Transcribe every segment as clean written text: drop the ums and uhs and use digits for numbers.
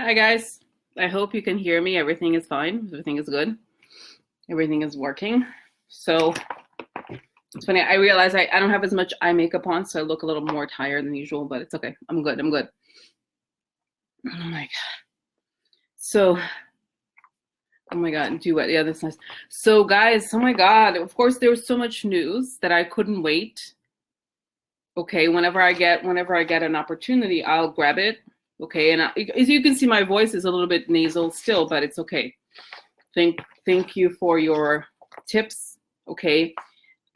Hi guys. I hope you can hear me. Everything is fine. Everything is good. Everything is working. So it's funny. I realize I don't have as much eye makeup on, so I look a little more tired than usual, but it's okay. I'm good. I'm good. Oh my God. So, oh my God, do what? Yeah, that's nice. So guys, oh my God. Of course, there was so much news that I couldn't wait. Okay, whenever I get an opportunity, I'll grab it. Okay, and as you can see, my voice is a little bit nasal still, but it's okay. Thank you for your tips. Okay,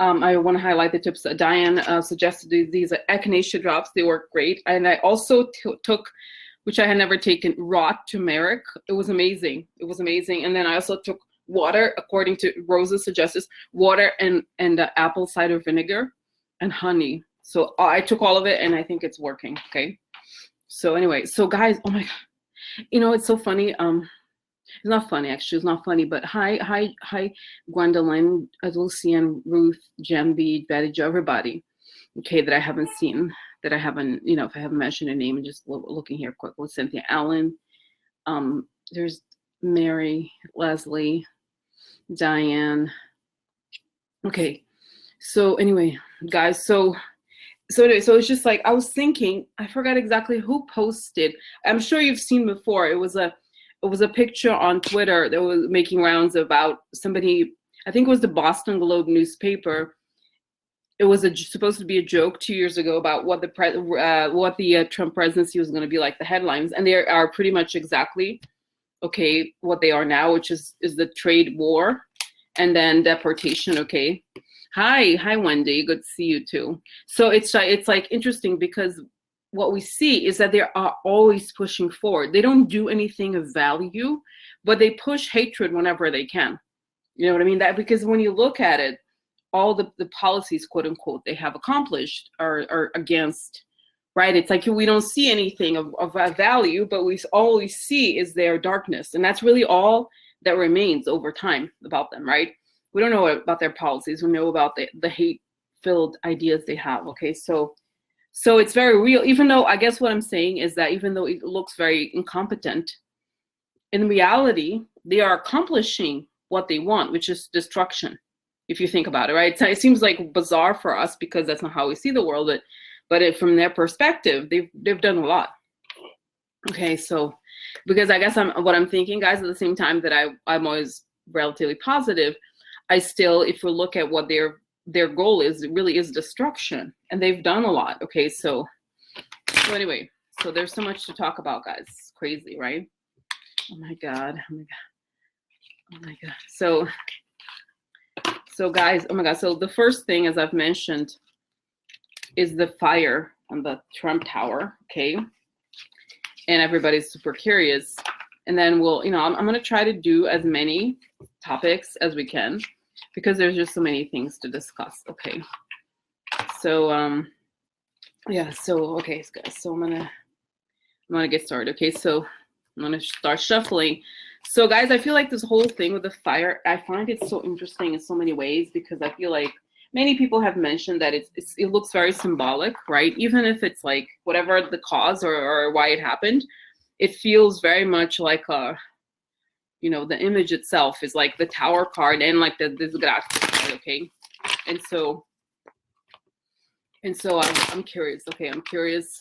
I want to highlight the tips that Diane suggested. These echinacea drops. They work great, and I also took, which I had never taken, raw turmeric. It was amazing. It was amazing. And then I also took water, according to Rose's suggestions, water and apple cider vinegar and honey. So I took all of it, and I think it's working. Okay. So anyway, so guys, oh my God, it's so funny. It's not funny, actually. It's not funny, but hi, Gwendolyn, Lucian, Ruth, Jambi, Betty Jo, everybody. Okay, that I haven't seen, that I haven't, if I haven't mentioned a name, and just looking here quickly. Cynthia Allen, there's Mary, Leslie, Diane. Okay, so anyway, guys, so anyway, so it's just like, I was thinking, I forgot exactly who posted. I'm sure you've seen before. It was a picture on Twitter that was making rounds about somebody, I think it was the Boston Globe newspaper. It was supposed to be a joke 2 years ago about what the Trump presidency was going to be like, the headlines, and they are pretty much exactly what they are now, which is the trade war and then deportation. Okay. Hi Wendy, good to see you too. So it's like interesting, because what we see is that they are always pushing forward. They don't do anything of value, but they push hatred whenever they can. You know what I mean? That, because when you look at it, all the policies, quote unquote, they have accomplished are against, right? It's like we don't see anything of value, but we always see is their darkness. And that's really all that remains over time about them, right? We don't know about their policies. We know about the hate-filled ideas they have, okay? So it's very real, even though, I guess what I'm saying is that even though it looks very incompetent, in reality, they are accomplishing what they want, which is destruction, if you think about it, right? It seems like bizarre for us because that's not how we see the world, but from their perspective, they've done a lot. Okay, so because I guess what I'm thinking, guys, at the same time that I'm always relatively positive, I still, if we look at what their goal is, it really is destruction, and they've done a lot. Okay, so anyway, so there's so much to talk about, guys. It's crazy, right? Oh my God. So guys, oh my God. So the first thing, as I've mentioned, is the fire on the Trump Tower. Okay, and everybody's super curious. And then we'll, I'm going to try to do as many topics as we can, because there's just so many things to discuss. Okay, so yeah, so okay, guys, so I'm gonna get started. Okay, so I'm gonna start shuffling. So guys, I feel like this whole thing with the fire, I find it so interesting in so many ways, because I feel like many people have mentioned that it looks very symbolic, right? Even if it's like whatever the cause or why it happened, it feels very much like the image itself is like the tower card and like this graphic, okay? And so I'm curious. Okay, I'm curious.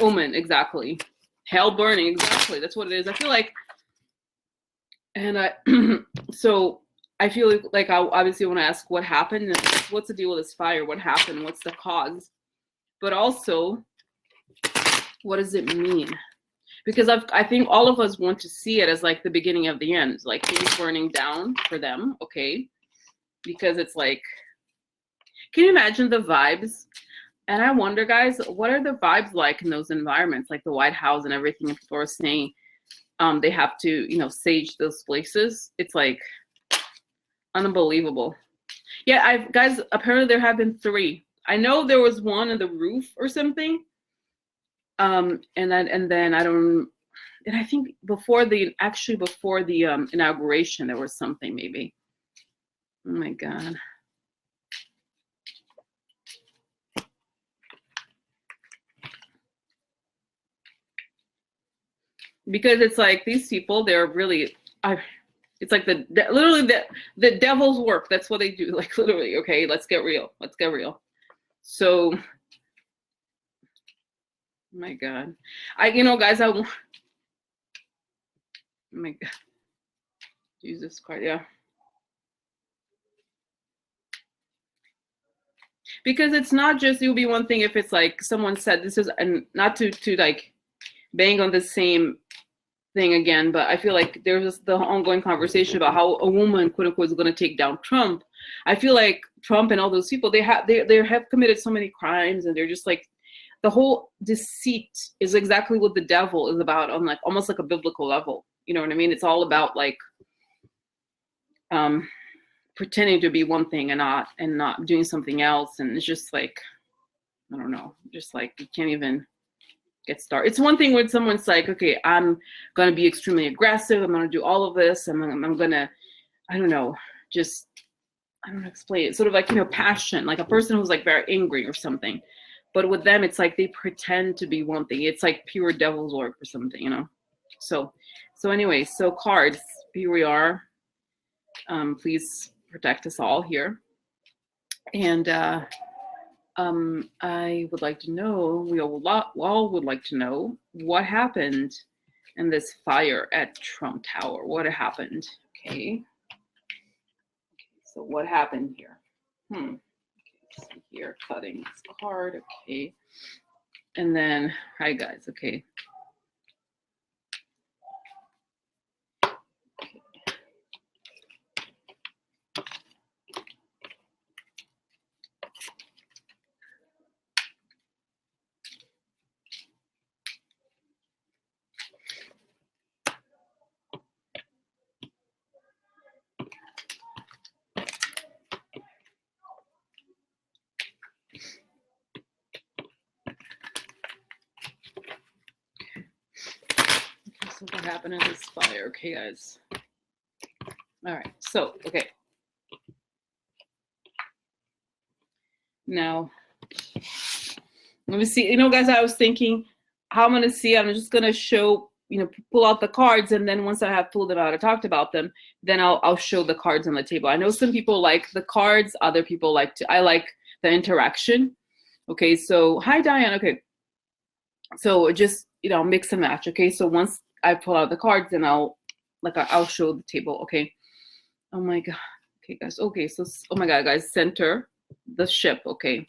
Omen, exactly. Hell burning, exactly. That's what it is. I feel like, and so I feel like I obviously want to ask what happened. What's the deal with this fire? What happened? What's the cause? But also, what does it mean? Because I think all of us want to see it as like the beginning of the end, like things burning down for them, okay? Because it's like, can you imagine the vibes? And I wonder, guys, what are the vibes like in those environments, like the White House and everything? And people are saying they have to, sage those places. It's like unbelievable. Yeah, guys, apparently there have been 3. I know there was one on the roof or something. And then I don't. And I think before the inauguration, there was something maybe. Oh my God. because it's like these people, they're really, it's like literally the devil's work. That's what they do. Like literally, okay, let's get real. Let's get real. So, oh my God, guys, oh my God, Jesus Christ, yeah. Because it's not just, it would be one thing if it's like someone said this is, and not to like bang on the same thing again, but I feel like there's the ongoing conversation about how a woman, quote unquote, is going to take down Trump. I feel like Trump and all those people, they have committed so many crimes, and they're just like, the whole deceit is exactly what the devil is about on like almost like a biblical level. You know what I mean? It's all about like pretending to be one thing and not doing something else, and it's just like, I don't know, just like you can't even get started. It's one thing when someone's like, okay, I'm gonna be extremely aggressive, I'm gonna do all of this, I'm gonna, I don't know, just, I don't know, explain it, sort of like, passion, like a person who's like very angry or something. But with them, it's like they pretend to be one thing. It's like pure devil's work or something, So anyway, so cards, here we are. Please protect us all here. And I would like to know, we all would like to know what happened in this fire at Trump Tower. What happened? Okay. So what happened here? Okay, see here, cutting this card. Okay. And then, hi guys. Okay. So what happened in this fire? Okay, guys. All right. So, okay. Now, let me see. Guys, I was thinking how I'm going to see. I'm just going to show, pull out the cards. And then once I have pulled them out, I talked about them, then I'll show the cards on the table. I know some people like the cards. Other people I like the interaction. Okay. So, hi, Diane. Okay. So just, mix and match. Okay. So once I pull out the cards, then I'll show the table. Okay. Oh my God. Okay, guys. Okay. So, oh my God, guys, center the ship. Okay.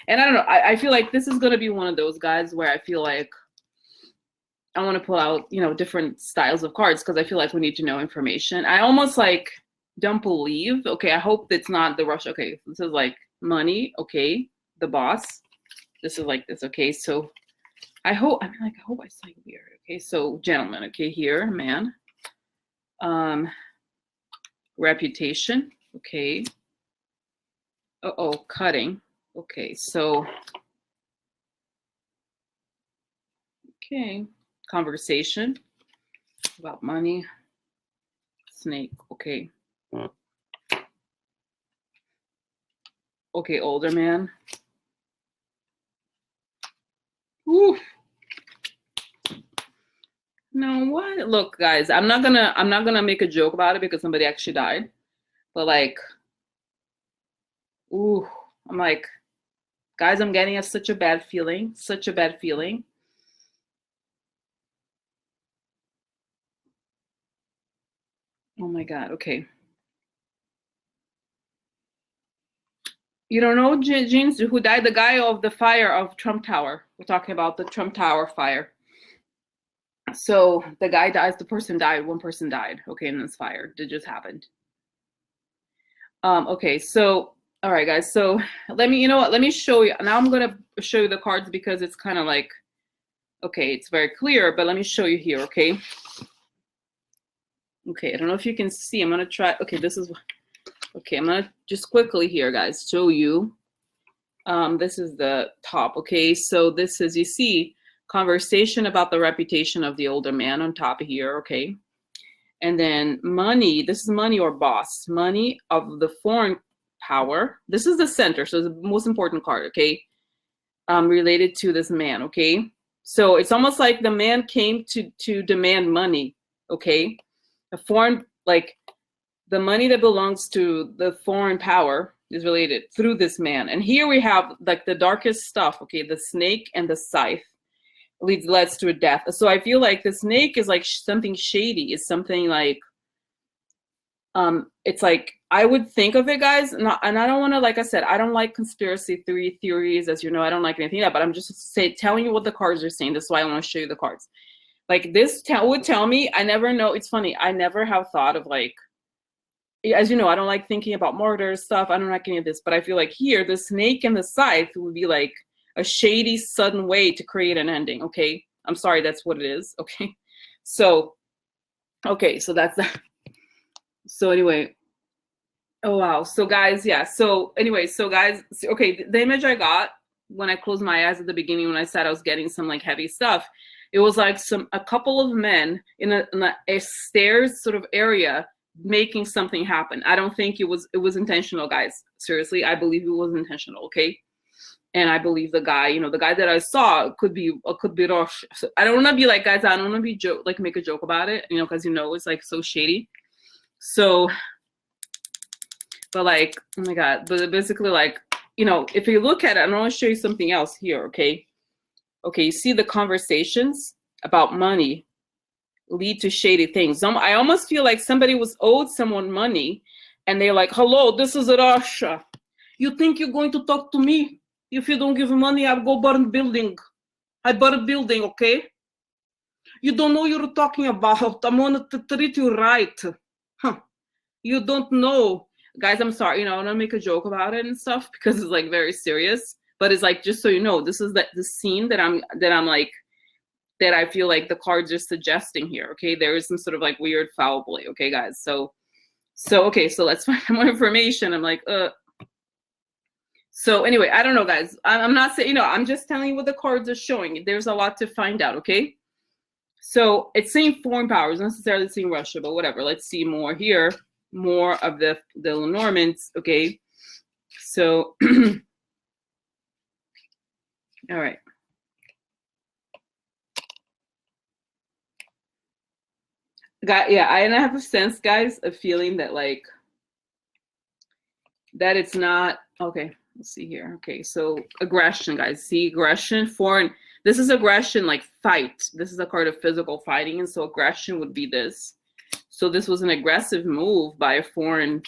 And I don't know. I feel like this is going to be one of those guys where I feel like I want to pull out, different styles of cards because I feel like we need to know information. I almost like don't believe. Okay. I hope it's not the rush. Okay. This is like money. Okay. The boss. This is like this. Okay. So I hope I say weird. Okay. So gentlemen. Okay. Here, man. Reputation. Okay. Cutting. Okay. So, okay. Conversation about money. Snake. Okay. Okay. Older man. Ooh. No, what? Look, guys, I'm not gonna make a joke about it because somebody actually died. But like, ooh, I'm like, guys, I'm getting such a bad feeling. Such a bad feeling. Oh my God. Okay. You don't know, Jeans, who died? The guy of the fire of Trump Tower. We're talking about the Trump Tower fire. So the guy dies, the person died, one person died, okay, in this fire. It just happened. Okay, so, all right, guys. So let me show you. Now I'm going to show you the cards because it's kind of like, okay, it's very clear, but let me show you here, okay? Okay, I don't know if you can see. I'm going to try. Okay, I'm going to just quickly here, guys, show you. This is the top, okay? So this is, you see, conversation about the reputation of the older man on top of here, okay? And then money, this is money or boss, money of the foreign power. This is the center, so it's the most important card, okay? Related to this man, okay? So it's almost like the man came to demand money, okay? A foreign, like the money that belongs to the foreign power is related through this man. And here we have like the darkest stuff, okay? The snake and the scythe leads to a death. So I feel like the snake is like something shady. It's something like, it's like, I would think of it, guys, and I don't want to, like I said, I don't like conspiracy theories, as you know, I don't like anything like that, but I'm just telling you what the cards are saying. That's why I want to show you the cards. Like this would tell me, I never know, it's funny, I never have thought of like, as you know, I don't like thinking about murder stuff, I don't like any of this, but I feel like here, the snake and the scythe would be like a shady, sudden way to create an ending, okay? I'm sorry, that's what it is, okay? So, okay, so that's that. So anyway, oh wow, so guys, yeah, so anyway, so guys, okay, the image I got when I closed my eyes at the beginning, when I said I was getting some like heavy stuff, it was like a couple of men in a stairs sort of area making something happen. I don't think it was intentional, guys. Seriously, I believe it was intentional, okay? And I believe the guy, you know, the guy that I saw could be Rosh. So I don't want to be like, guys, I don't want to be make a joke about it, you know, because you know it's like so shady. So, but like, oh my God, but basically like, you know, if you look at it, I want to show you something else here, okay? Okay, you see the conversations about money lead to shady things. I almost feel like somebody was owed someone money and they're like, hello, this is Russia. You think you're going to talk to me? If you don't give me money, I'll go burn building. I burn building, okay? You don't know what you're talking about. I'm going to treat you right. Huh. You don't know. Guys, I'm sorry, you know, I don't make a joke about it and stuff because it's like very serious. But it's like, just so you know, this is the scene that I'm like, that I feel like the cards are suggesting here, okay? There is some sort of like weird foul play, okay, guys? So okay, so let's find more information. I'm like, So anyway, I don't know, guys. I'm not saying, you know, I'm just telling you what the cards are showing. There's a lot to find out, okay? So it's saying foreign powers, not necessarily saying Russia, but whatever. Let's see more here, more of the Lenormands, okay? So, all right. Yeah, I have a sense, guys, a feeling that like, that it's not, okay, let's see here. Okay, so aggression, guys. See, aggression, foreign. This is aggression, like fight. This is a card of physical fighting, and so aggression would be this. So this was an aggressive move by a foreign.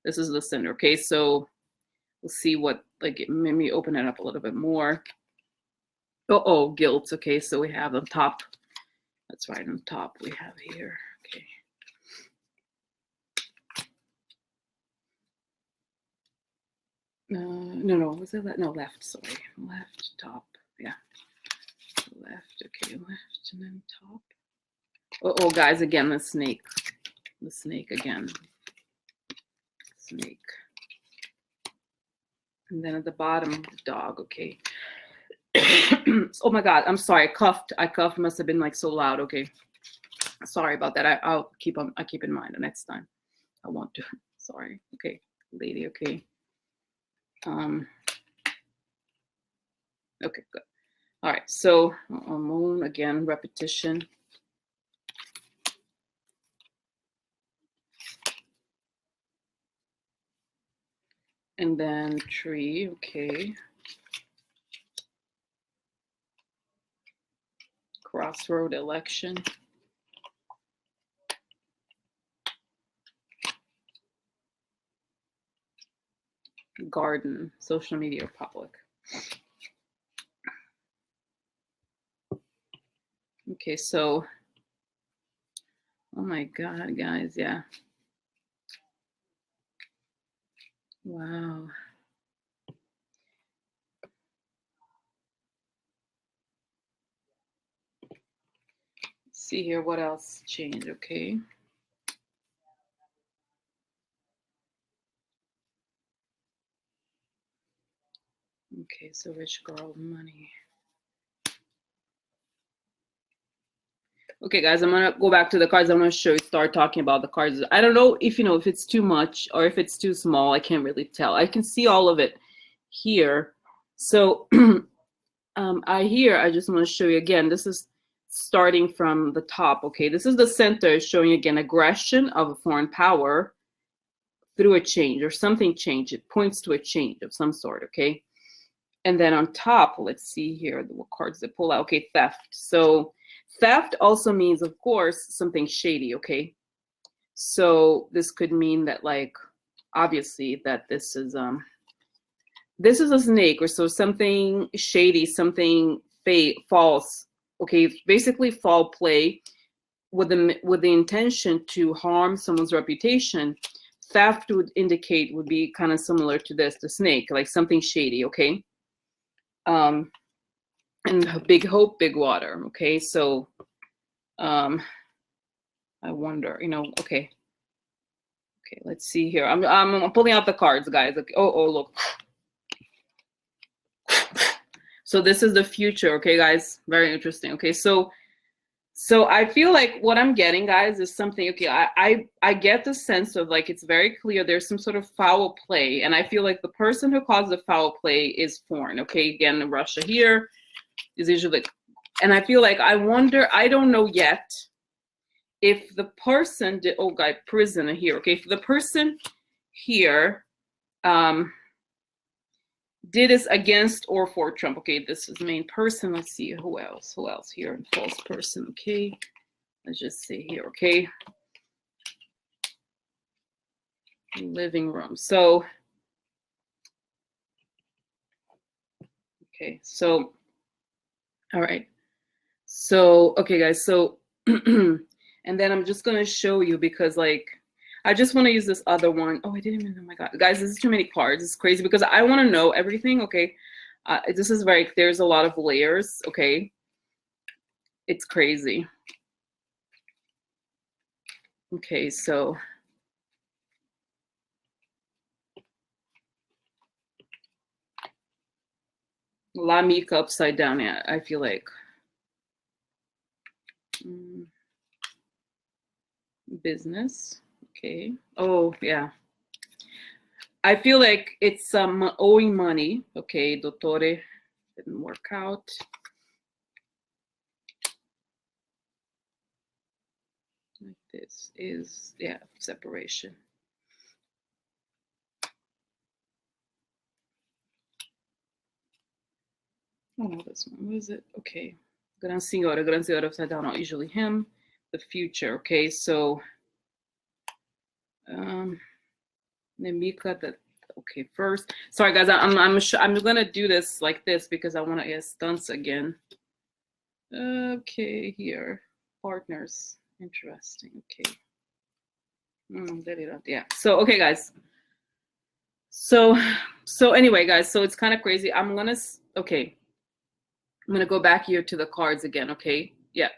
This is the center, okay? So we'll see what, like, let me open it up a little bit more. Oh, guilt, okay, so we have on top. That's right, on top we have here, okay. No, was it that? No, left, sorry. Left, top, yeah. Left, okay, left, and then top. Oh, guys, again, the snake. The snake again. Snake. And then at the bottom, the dog, okay. Oh my God, I'm sorry, I coughed, must have been like so loud, okay. Sorry about that, I'll keep in mind the next time. I won't do it, sorry, okay, lady, okay. Okay, good. All right, so moon again, repetition. And then tree, okay. Crossroad election. Garden, social media, public. Okay, so, oh my God, guys, yeah. Wow. Let's see here, what else changed, okay. Okay, so rich girl, money. Okay, guys, I'm gonna go back to the cards. I'm gonna start talking about the cards. I don't know if, you know, if it's too much or if it's too small. I can't really tell. I can see all of it here. So I just want to show you again, this is starting from the top, okay? This is the center showing again aggression of a foreign power through a change or something change. It points to a change of some sort, okay? And then on top, let's see here, what cards they pull out. Okay, theft. So theft also means, of course, something shady, okay? So this could mean that, like, obviously that this is a snake, or so something shady, something fake, false, okay? Basically foul play with the intention to harm someone's reputation. Theft would be kind of similar to this, the snake, like something shady, okay? And big hope, big water, okay? So I wonder, okay, let's see here. I'm pulling out the cards, guys. Okay. Oh, look. So this is the future, okay, guys? Very interesting. Okay, so I feel like what I'm getting, guys, is something, okay, I get the sense of, like, it's very clear there's some sort of foul play, and I feel like the person who caused the foul play is foreign, okay? Again, Russia here is usually, and I feel like, I wonder, I don't know yet if the person did, oh, guy, prisoner here, okay? If the person here did this against or for Trump. Okay, this is the main person. Let's see who else here. False person. Okay, let's just say here. Okay, living room. So okay, so all right, so okay, guys, so and then I'm just gonna show you, because, like, I just want to use this other one. Oh, I didn't even, oh my God, guys, this is too many cards. It's crazy because I want to know everything. Okay, this is there's a lot of layers. Okay, it's crazy. Okay, so La Mica upside down. Yeah, I feel like business. Okay. Oh, yeah. I feel like it's owing money. Okay, dottore didn't work out. Like this is, yeah, separation. Oh no, this one. What is it? Okay. Gran Signore upside down, not usually him. The future. Okay, so Nemica, that, okay, first. Sorry guys, I'm gonna do this like this because I want to get stunts again. Okay, here. Partners. Interesting. Okay. Yeah. So okay, guys. So anyway, guys, so it's kind of crazy. I'm gonna go back here to the cards again. Okay. Yeah.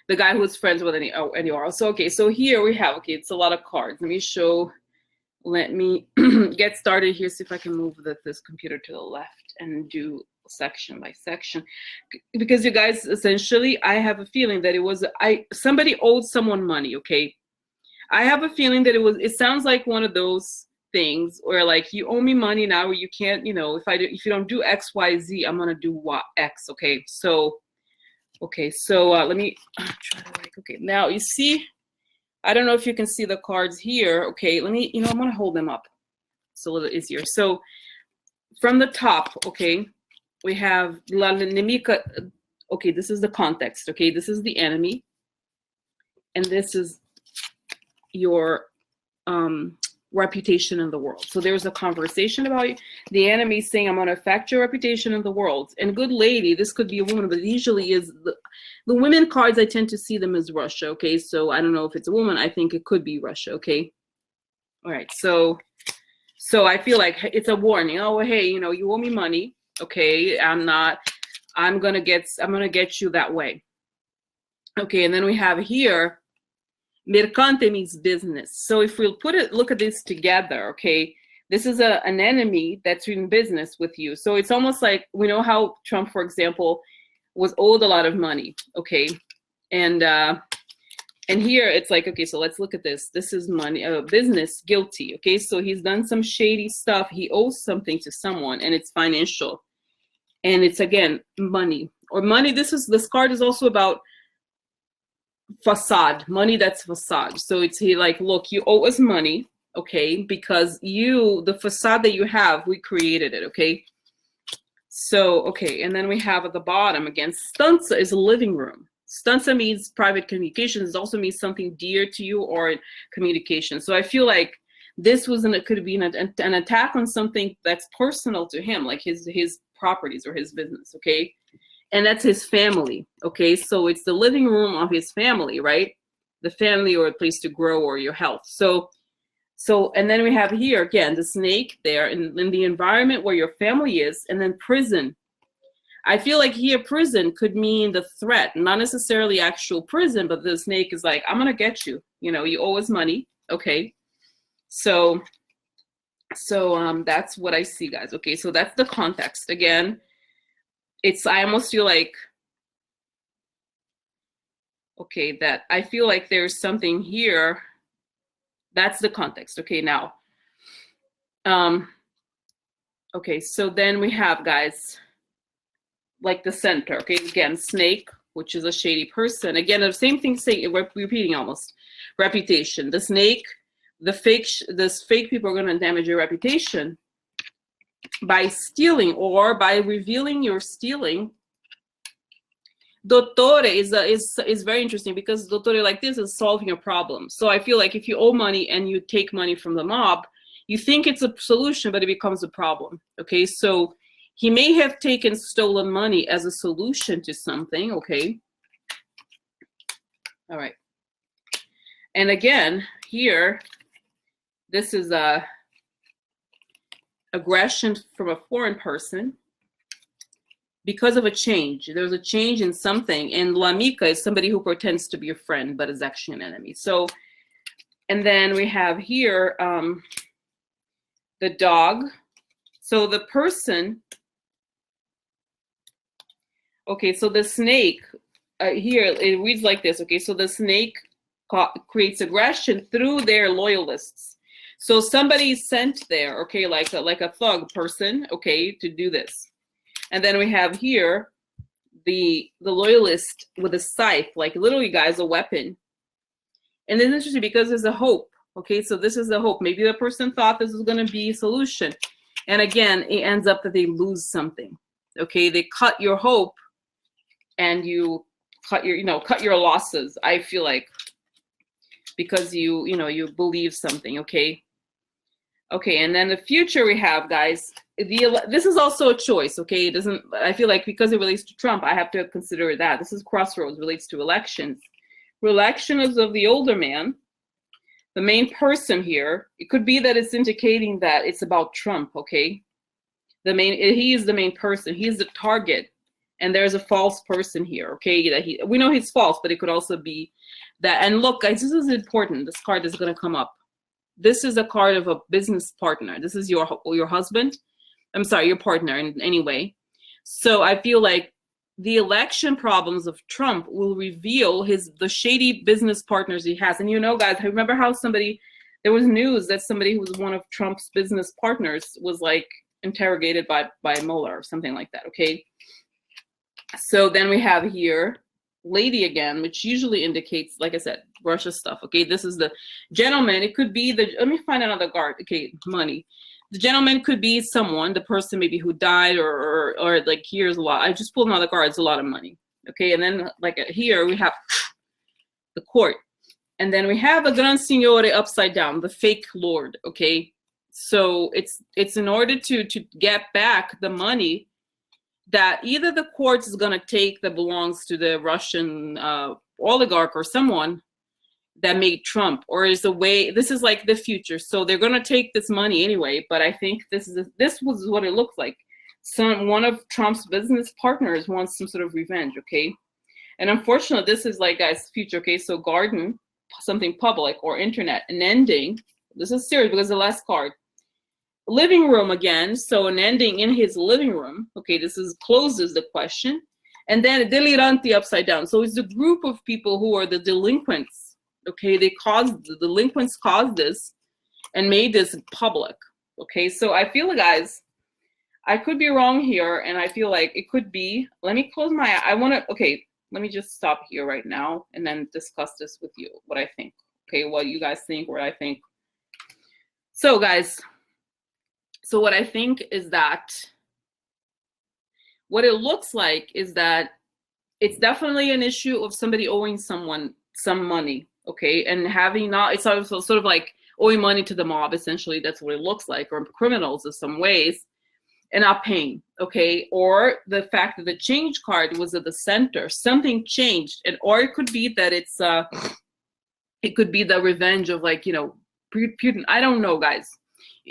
The guy who's friends with anyone. So okay, so here we have, okay, it's a lot of cards. Let me get started here, see if I can move this computer to the left and do section by section, because you guys, essentially, I have a feeling that it was somebody owed someone money. Okay, I have a feeling that it sounds like one of those things where, like, you owe me money now, or you can't, if you don't do X, Y, Z, I'm gonna do what X. Okay, so let me try to, like, okay, now you see, I don't know if you can see the cards here. Okay, let me, I'm gonna hold them up. It's a little easier. So from the top, okay, we have La Nemica. Okay, this is the context. Okay, this is the enemy, and this is your reputation in the world. So there's a conversation about the enemy saying, I'm going to affect your reputation in the world. And good lady, this could be a woman, but it usually is the women cards, I tend to see them as Russia. Okay, so I don't know if it's a woman. I think it could be Russia. Okay, all right, so I feel like it's a warning. Oh, hey, you owe me money. Okay, I'm gonna get you that way. Okay, and then we have here, mercante means business. So if we'll look at this together, okay, this is an enemy that's in business with you. So it's almost like, we know how Trump, for example, was owed a lot of money. Okay, and here it's like, okay, so let's look at this. This is money, business, guilty. Okay, so he's done some shady stuff. He owes something to someone, and it's financial. And it's, again, money. Or money, this card is also about facade, money that's facade. So it's like, look, you owe us money, okay, because the facade that you have, we created it, okay? So, okay, and then we have at the bottom, again, stanza is a living room. Stanza means private communications. It also means something dear to you or communication. So I feel like this it could be an attack on something that's personal to him, like his properties or his business, okay? And that's his family, okay? So it's the living room of his family, right? The family, or a place to grow, or your health. So, and then we have here, again, the snake there in the environment where your family is, and then prison. I feel like here prison could mean the threat, not necessarily actual prison, but the snake is like, I'm gonna get you. You know, you owe us money, okay? So that's what I see, guys. Okay, so that's the context. Again, I almost feel like, okay, that I feel like there's something here. That's the context. Okay, now, okay, so then we have, guys, like the center. Okay, again, snake, which is a shady person. Again, the same thing, repeating almost. Reputation. The snake, this fake people are going to damage your reputation by stealing or by revealing your stealing. Dottore is very interesting, because dottore like this is solving a problem. So I feel like if you owe money and you take money from the mob, you think it's a solution, but it becomes a problem. Okay, so he may have taken stolen money as a solution to something. Okay, all right. And again, here, this is a aggression from a foreign person because of a change. There's a change in something, and l'amica is somebody who pretends to be a friend but is actually an enemy. So, and then we have here the dog. So the person, okay, so the snake here, it reads like this. Okay, so the snake creates aggression through their loyalists. So somebody sent there, okay, like a thug person, okay, to do this. And then we have here the loyalist with a scythe, like literally, guys, a weapon. And it's interesting because there's a hope. Okay, so this is the hope. Maybe the person thought this was going to be a solution. And again, it ends up that they lose something. Okay, they cut your hope and you cut your losses, I feel like, because you believe something. Okay. Okay, and then the future we have, guys, this is also a choice, okay? It doesn't, I feel like because it relates to Trump, I have to consider that. This is crossroads, relates to elections. Election is of the older man, the main person here. It could be that it's indicating that it's about Trump, okay? He is the main person, he's the target, and there's a false person here, okay? That we know he's false, but it could also be that. And look, guys, this is important. This card is gonna come up. This is a card of a business partner. This is your husband. I'm sorry, your partner in any way. So I feel like the election problems of Trump will reveal the shady business partners he has. And guys, I remember how there was news that somebody who was one of Trump's business partners was like interrogated by Mueller or something like that, okay? So then we have here lady again, which usually indicates, like I said, Russia stuff. Okay, this is the gentleman. It could be let me find another card. Okay, money. The gentleman could be someone, the person maybe who died, or like here's a lot. I just pulled another card. It's a lot of money. Okay, and then like here we have the court, and then we have a Gran Signore upside down, the fake lord. Okay, so it's in order to get back the money that either the court is going to take that belongs to the Russian oligarch or someone that made Trump, or is the way, this is like the future. So they're going to take this money anyway, but I think this was what it looks like. One of Trump's business partners wants some sort of revenge, okay? And unfortunately, this is like, guys, future, okay? So garden, something public or internet, an ending. This is serious because the last card. Living room again, so an ending in his living room. Okay, this closes the question. And then deliranti upside down. So it's the group of people who are the delinquents. Okay, the delinquents caused this and made this public. Okay, so I feel, guys, I could be wrong here, and I feel like it could be. Let me close my eye. I want to, okay, let me just stop here right now and then discuss this with you, what I think. Okay, what you guys think, what I think. So guys, so what I think is that what it looks like is that it's definitely an issue of somebody owing someone some money, okay, and having not, it's also sort of like owing money to the mob, essentially. That's what it looks like, or criminals in some ways, and not paying, okay? Or the fact that the change card was at the center, something changed, and or it could be that it could be the revenge of, like, you know, Putin. I don't know, guys.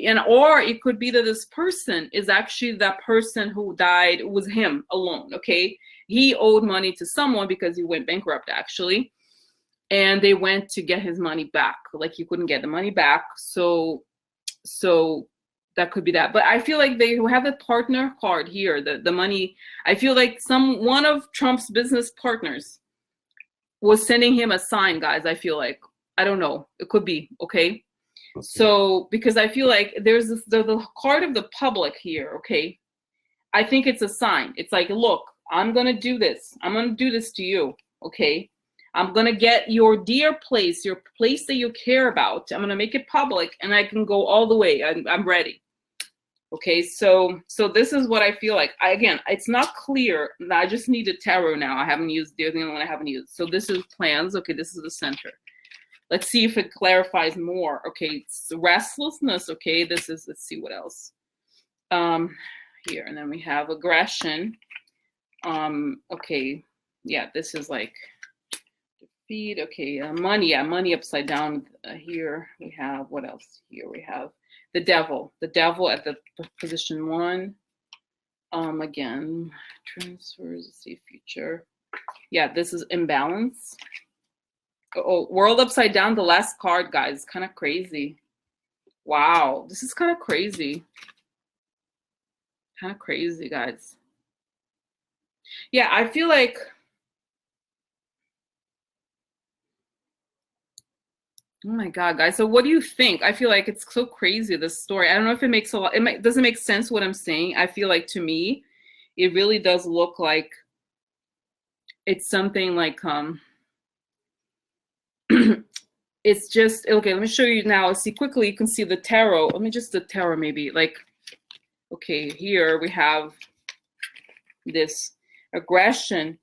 And or it could be that this person is actually that person who died was him alone, okay? He owed money to someone because he went bankrupt, actually, and they went to get his money back. Like, he couldn't get the money back, so that could be that. But I feel like they have the partner card here, the money. I feel like one of Trump's business partners was sending him a sign, guys. I feel like, I don't know, it could be, okay? So because I feel like there's this, the card of the public here, okay? I think it's a sign. It's like, look, I'm gonna do this. I'm gonna do this to you, okay? I'm gonna get your dear place, your place that you care about. I'm gonna make it public, and I can go all the way. I'm ready. Okay, so this is what I feel like. Again, it's not clear. I just need a tarot now. I haven't used the other one. I haven't used. So this is plans. Okay, this is the center. Let's see if it clarifies more. Okay, it's restlessness. Okay, this is, let's see what else. Here, and then we have aggression. Okay, yeah, this is like defeat. Okay, money. Yeah, money upside down. Here we have, what else? Here we have the devil at the position 1. Again, transfers. Let's see, future. Yeah, this is imbalance. Oh, world upside down, the last card, guys. Kind of crazy. Wow, this is kind of crazy. Kind of crazy, guys. Yeah, I feel like, oh my God, guys. So what do you think? I feel like it's so crazy, this story. I don't know if it makes a lot, doesn't make sense what I'm saying. I feel like, to me, it really does look like it's something like, it's just, okay, let me show you now. See, quickly, you can see the tarot. Let me just, the tarot maybe, like, okay, here we have this aggression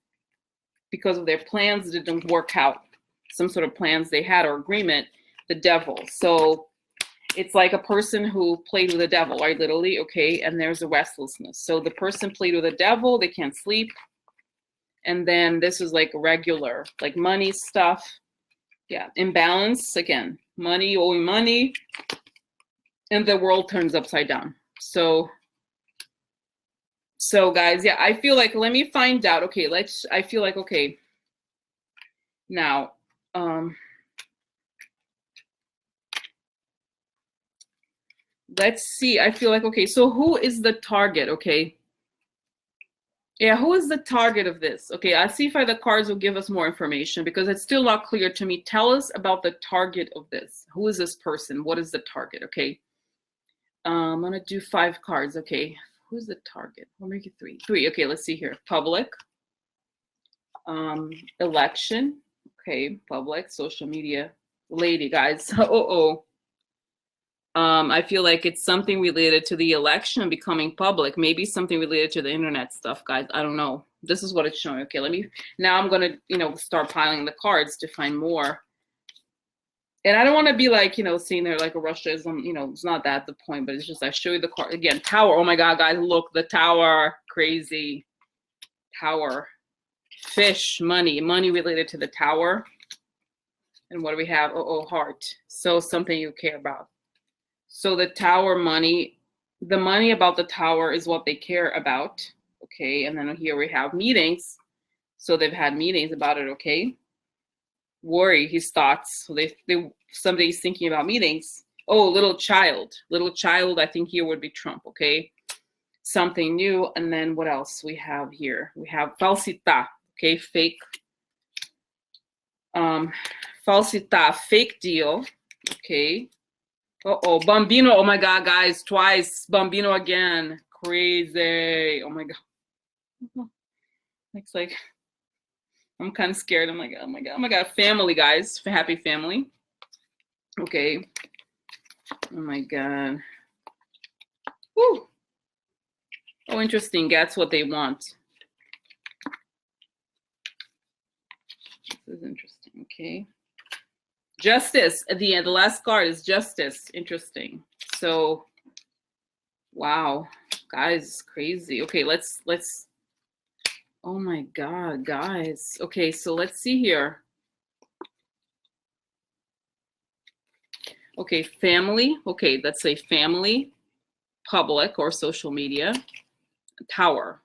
because of their plans that didn't work out. Some sort of plans they had or agreement, the devil. So it's like a person who played with the devil, right? Literally, okay, and there's a restlessness. So the person played with the devil, they can't sleep. And then this is like regular, like money stuff. Yeah, imbalance, again, money, owing money, and the world turns upside down. So guys, yeah, I feel like, let me find out. Okay, I feel like, okay, now, let's see. I feel like, okay, so who is the target? Okay. Yeah, who is the target of this? Okay, I'll see if the cards will give us more information, because it's still not clear to me. Tell us about the target of this. Who is this person? What is the target? Okay. I'm gonna do 5 cards. Okay, who's the target? We'll make it 3. 3. Okay, let's see here. Public. Election. Okay, public, social media. Lady, guys. I feel like it's something related to the election becoming public, maybe something related to the internet stuff, guys. I don't know. This is what it's showing. Okay, now I'm gonna, start piling the cards to find more. And I don't want to be like, seeing there like a Russia is, it's not that the point, but it's just, I show you the card again. Tower. Oh my God, guys, look, the tower. Crazy. Tower. Fish. Money related to the tower. And what do we have? Heart. So something you care about. So the tower, money, the money about the tower is what they care about. Okay, and then here we have meetings. So they've had meetings about it. Okay. Worry, his thoughts. So somebody's thinking about meetings. Oh, little child. I think here would be Trump. Okay, something new. And then what else we have here? We have falsità. Okay, fake. Falsità, fake deal. Okay. Bambino. Oh my God, guys, twice. Bambino again. crazy. Oh my God. It's like, I'm kind of scared. I'm like, oh my God, oh my God. Family, guys, happy family. Okay. Oh my God. Woo. Oh, interesting. That's what they want. This is interesting. Okay. Justice at the end. The last card is justice. Interesting. So, wow, guys, crazy. Okay, let's. Oh my God, guys. Okay, so let's see here. Okay, family. Okay, let's say family, public or social media, tower.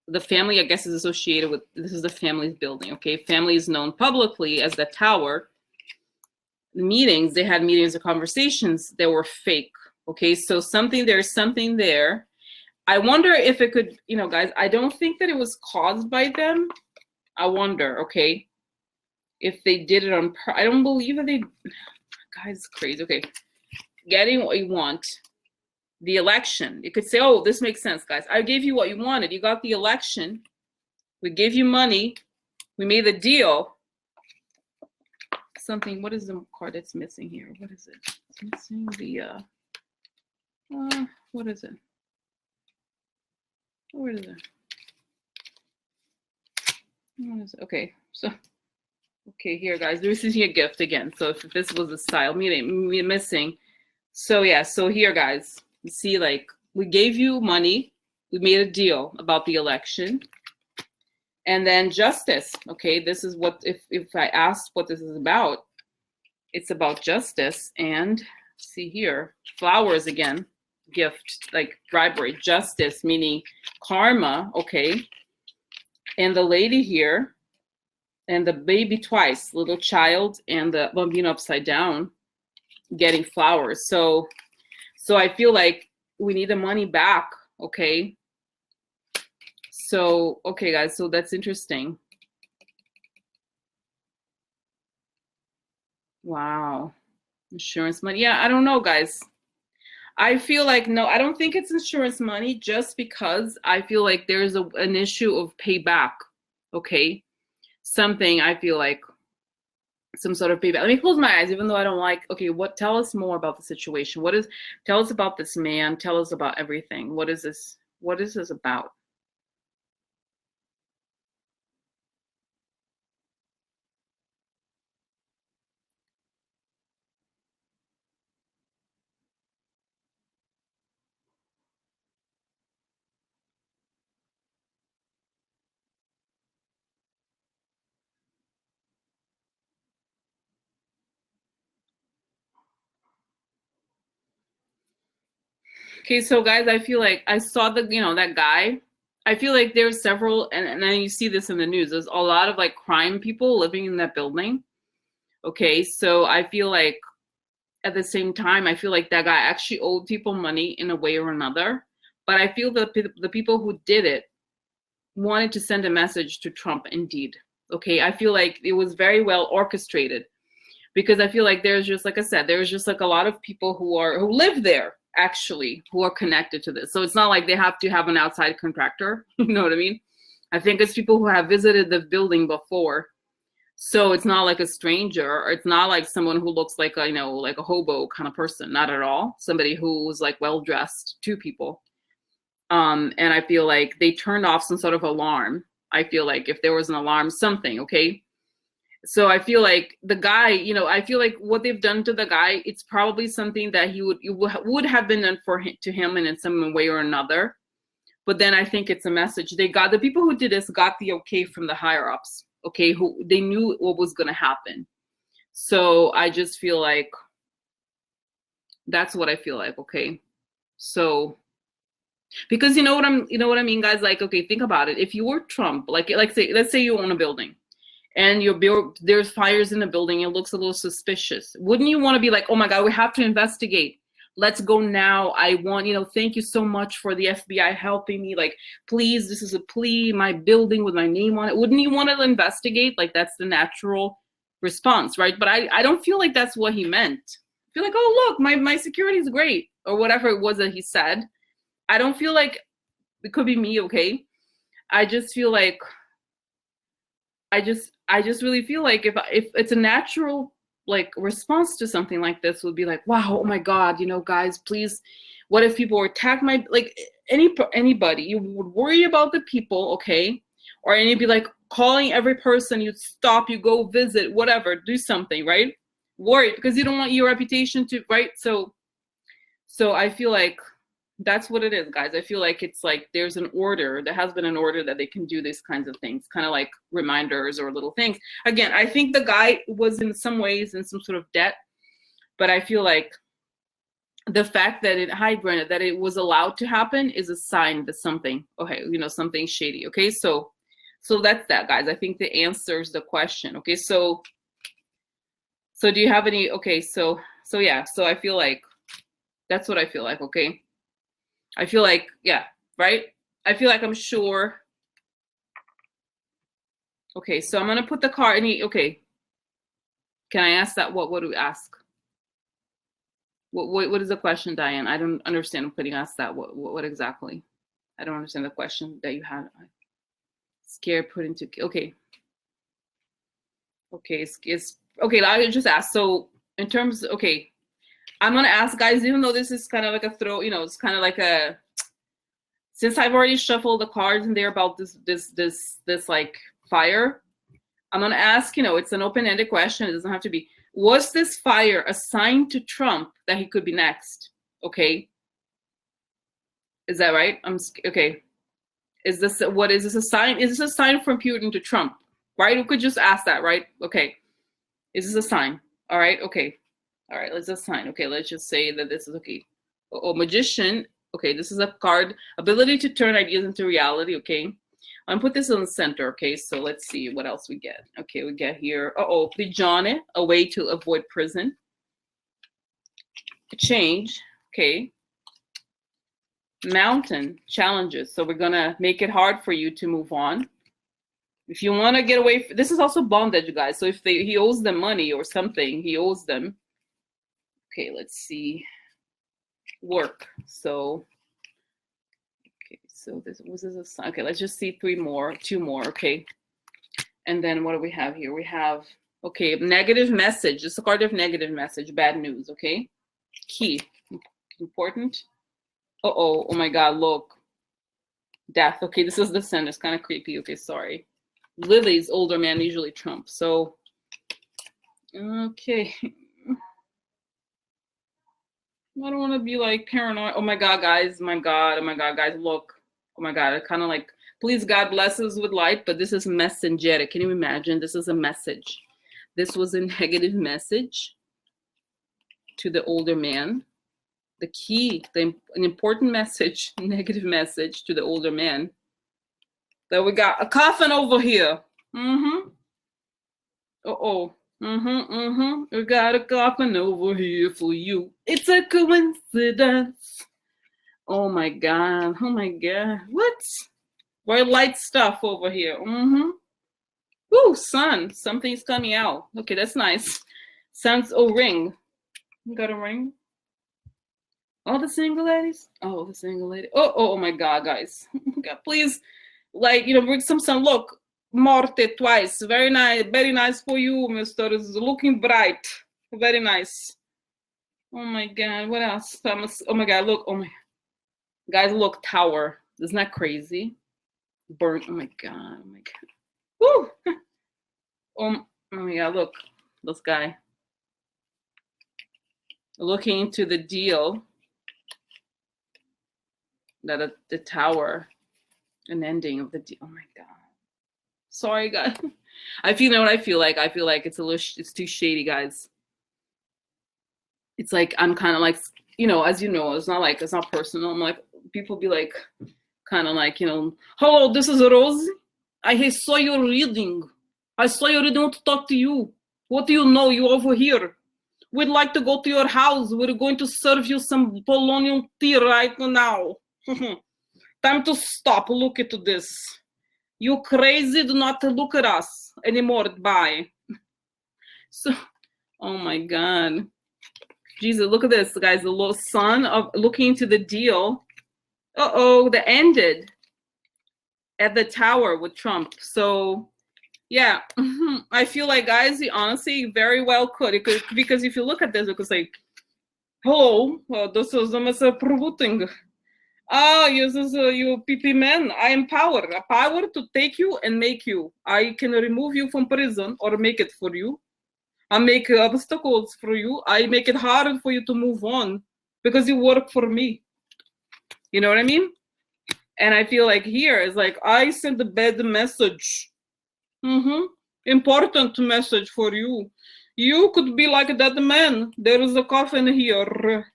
The family, I guess, is associated with, this is the family's building. Okay, family is known publicly as the tower. The meetings, they had meetings or conversations, they were fake. Okay, so there's something there. I wonder if it could, you know, guys, I don't think that it was caused by them. I wonder, okay, if they did it on I don't believe that they, guys, it's crazy. Okay, getting what you want, the election. You could say, oh, this makes sense, guys. I gave you what you wanted. You got the election. We gave you money. We made a deal. Something, what is the card that's missing here? What is it? It's missing the, what is it? Where is it? What is it? Okay, so, okay, here, guys, this is your gift again. So if this was a style meeting, missing. So yeah, so here, guys, you see, like, we gave you money. We made a deal about the election. And then justice. Okay, this is what, if I asked what this is about, it's about justice. And see here, flowers again. Gift, like bribery, justice, meaning karma. Okay, and the lady here, and the baby twice, little child, and the bambino upside down, getting flowers. So I feel like we need the money back. Okay, so okay, guys, so that's interesting. Wow, insurance money. Yeah, I don't know, guys. I feel like, no, I don't think it's insurance money, just because I feel like there's an issue of payback. Okay, something, I feel like some sort of payback. Let me close my eyes, even though I don't like. Okay, tell us more about the situation. Tell us about this man. Tell us about everything. What is this about? Okay, so guys, I feel like I saw that guy. I feel like there's several, and then you see this in the news. There's a lot of like crime people living in that building. Okay, so I feel like at the same time, I feel like that guy actually owed people money in a way or another. But I feel that the people who did it wanted to send a message to Trump indeed. Okay, I feel like it was very well orchestrated, because I feel like there's just, like I said, there's just like a lot of people who live there actually, who are connected to this. So it's not like they have to have an outside contractor. You know what I mean? I think it's people who have visited the building before. So it's not like a stranger, or it's not like someone who looks like a, like a hobo kind of person. Not at all. Somebody who's like well dressed, two people. And I feel like they turned off some sort of alarm. I feel like if there was an alarm, something, okay? So I feel like the guy, I feel like what they've done to the guy, it's probably something that would have been done to him in some way or another. But then I think it's a message. The people who did this got the okay from the higher ups, okay, who they knew what was going to happen. So I just feel like that's what I feel like, okay? So, because you know what I mean, guys? Like, okay, think about it. If you were Trump, let's say you own a building, and there's fires in the building, it looks a little suspicious. Wouldn't you want to be like, oh my God, we have to investigate. Let's go now. I want, thank you so much for the FBI helping me. Like, please, this is a plea, my building with my name on it. Wouldn't you want to investigate? Like, that's the natural response, right? But I don't feel like that's what he meant. I feel like, oh, look, my security is great, or whatever it was that he said. I don't feel like it could be me, okay? I just feel like I just really feel like if it's a natural like response to something like this would be like, wow, oh my God, you know, guys, please, what if people attack my like anybody? You would worry about the people, okay? Or and you'd be like calling every person, you'd stop, you go visit, whatever, do something, right? Worried because you don't want your reputation to, right? So I feel like that's what it is, guys. I feel like it's like there's an order. There has been an order that they can do these kinds of things, kind of like reminders or little things. Again, I think the guy was in some ways in some sort of debt, but I feel like the fact that hi Brenda, that it was allowed to happen is a sign that something, okay, you know, something shady. Okay, so that's that, guys. I think that answers the question. Okay, so do you have any? Okay, so yeah, so I feel like that's what I feel like. Okay. I feel like, yeah, right? I feel like I'm sure. Okay, so I'm gonna put the card in. Okay, can I ask that? What do we ask? What is the question, Diane? I don't understand. I'm putting ask that. What exactly? I don't understand the question that you had. Scared put into okay. Okay, it's okay. I just ask. So in terms, okay, I'm gonna ask, guys. Even though this is kind of like a throw, you know, it's kind of like a. Since I've already shuffled the cards and they're about this like fire, I'm gonna ask, you know, it's an open-ended question. It doesn't have to be, was this fire a sign to Trump that he could be next? Okay. Is that right? Okay. Is this a sign? Is this a sign from Putin to Trump? Right? We could just ask that, right? Okay. Is this a sign? All right, okay. All right, let's just sign. Okay, let's just say that this is okay. Oh, magician. Okay, this is a card. Ability to turn ideas into reality. Okay, I'm gonna put this in the center. Okay, so let's see what else we get. Okay, we get here. Prigione, a way to avoid prison. Change. Okay. Mountain, challenges. So we're gonna make it hard for you to move on. If you want to get away, this is also bondage, guys. So if he owes them money or something, he owes them. Okay, let's see. Work. So, okay, so this was a sign. Okay, let's just see two more. Okay, and then what do we have here? We have okay, negative message. This is a card of negative message, bad news. Okay, key, important. Oh my God, look, death. Okay, this is the sun. It's kind of creepy. Okay, sorry. Lily's older man, usually Trump. So, okay. I don't want to be like paranoid. Oh my God, guys. My God. Oh my God, guys. Look. Oh my God. I kind of like, please, God bless us with light, but this is messenger. Can you imagine? This is a message. This was a negative message to the older man. The key, an important message, negative message to the older man. That we got a coffin over here. Mm-hmm. We got a coffin over here for you. It's a coincidence. Oh my God. Oh my God. What? White light stuff over here. Mm-hmm. Ooh, sun. Something's coming out. Okay, that's nice. Sun's ring. You got a ring? Oh, the single ladies? Oh, the single lady. Oh my God, guys. God, please, like, you know, bring some sun. Look, Morte twice. Very nice for you, Mr. It's looking bright. Very nice. Oh my God, what else? Thomas. Oh my God, look. Oh my guys, look, tower. Isn't that crazy? Burnt. Oh my God. Oh my God. Woo! Oh my God, look. This guy. Looking into the deal. That the tower. An ending of the deal. Oh my God. Sorry, guys. I know what I feel like. I feel like it's it's too shady, guys. It's like I'm kind of like, you know, as you know, it's not personal. I'm like, people be like, kind of like, you know, hello, this is Rosie. I saw your reading. I saw your reading. I want to talk to you. What do you know? You over here. We'd like to go to your house. We're going to serve you some polonium tea right now. Time to stop. Look at this. You crazy? Do not look at us anymore. Bye. So, oh my God. Jesus, look at this, guys. The little son of looking into the deal. that ended at the tower with Trump. So yeah, I feel like, guys, he honestly very well could. It could, because if you look at this, it was like, hello, this is Mr. Putin. Yes, this is you PP man. I am power. A power to take you and make you. I can remove you from prison or make it for you. I make obstacles for you. I make it hard for you to move on because you work for me. You know what I mean? And I feel like here is like, I sent a bad message. Important message for you. You could be like that man. There is a coffin here.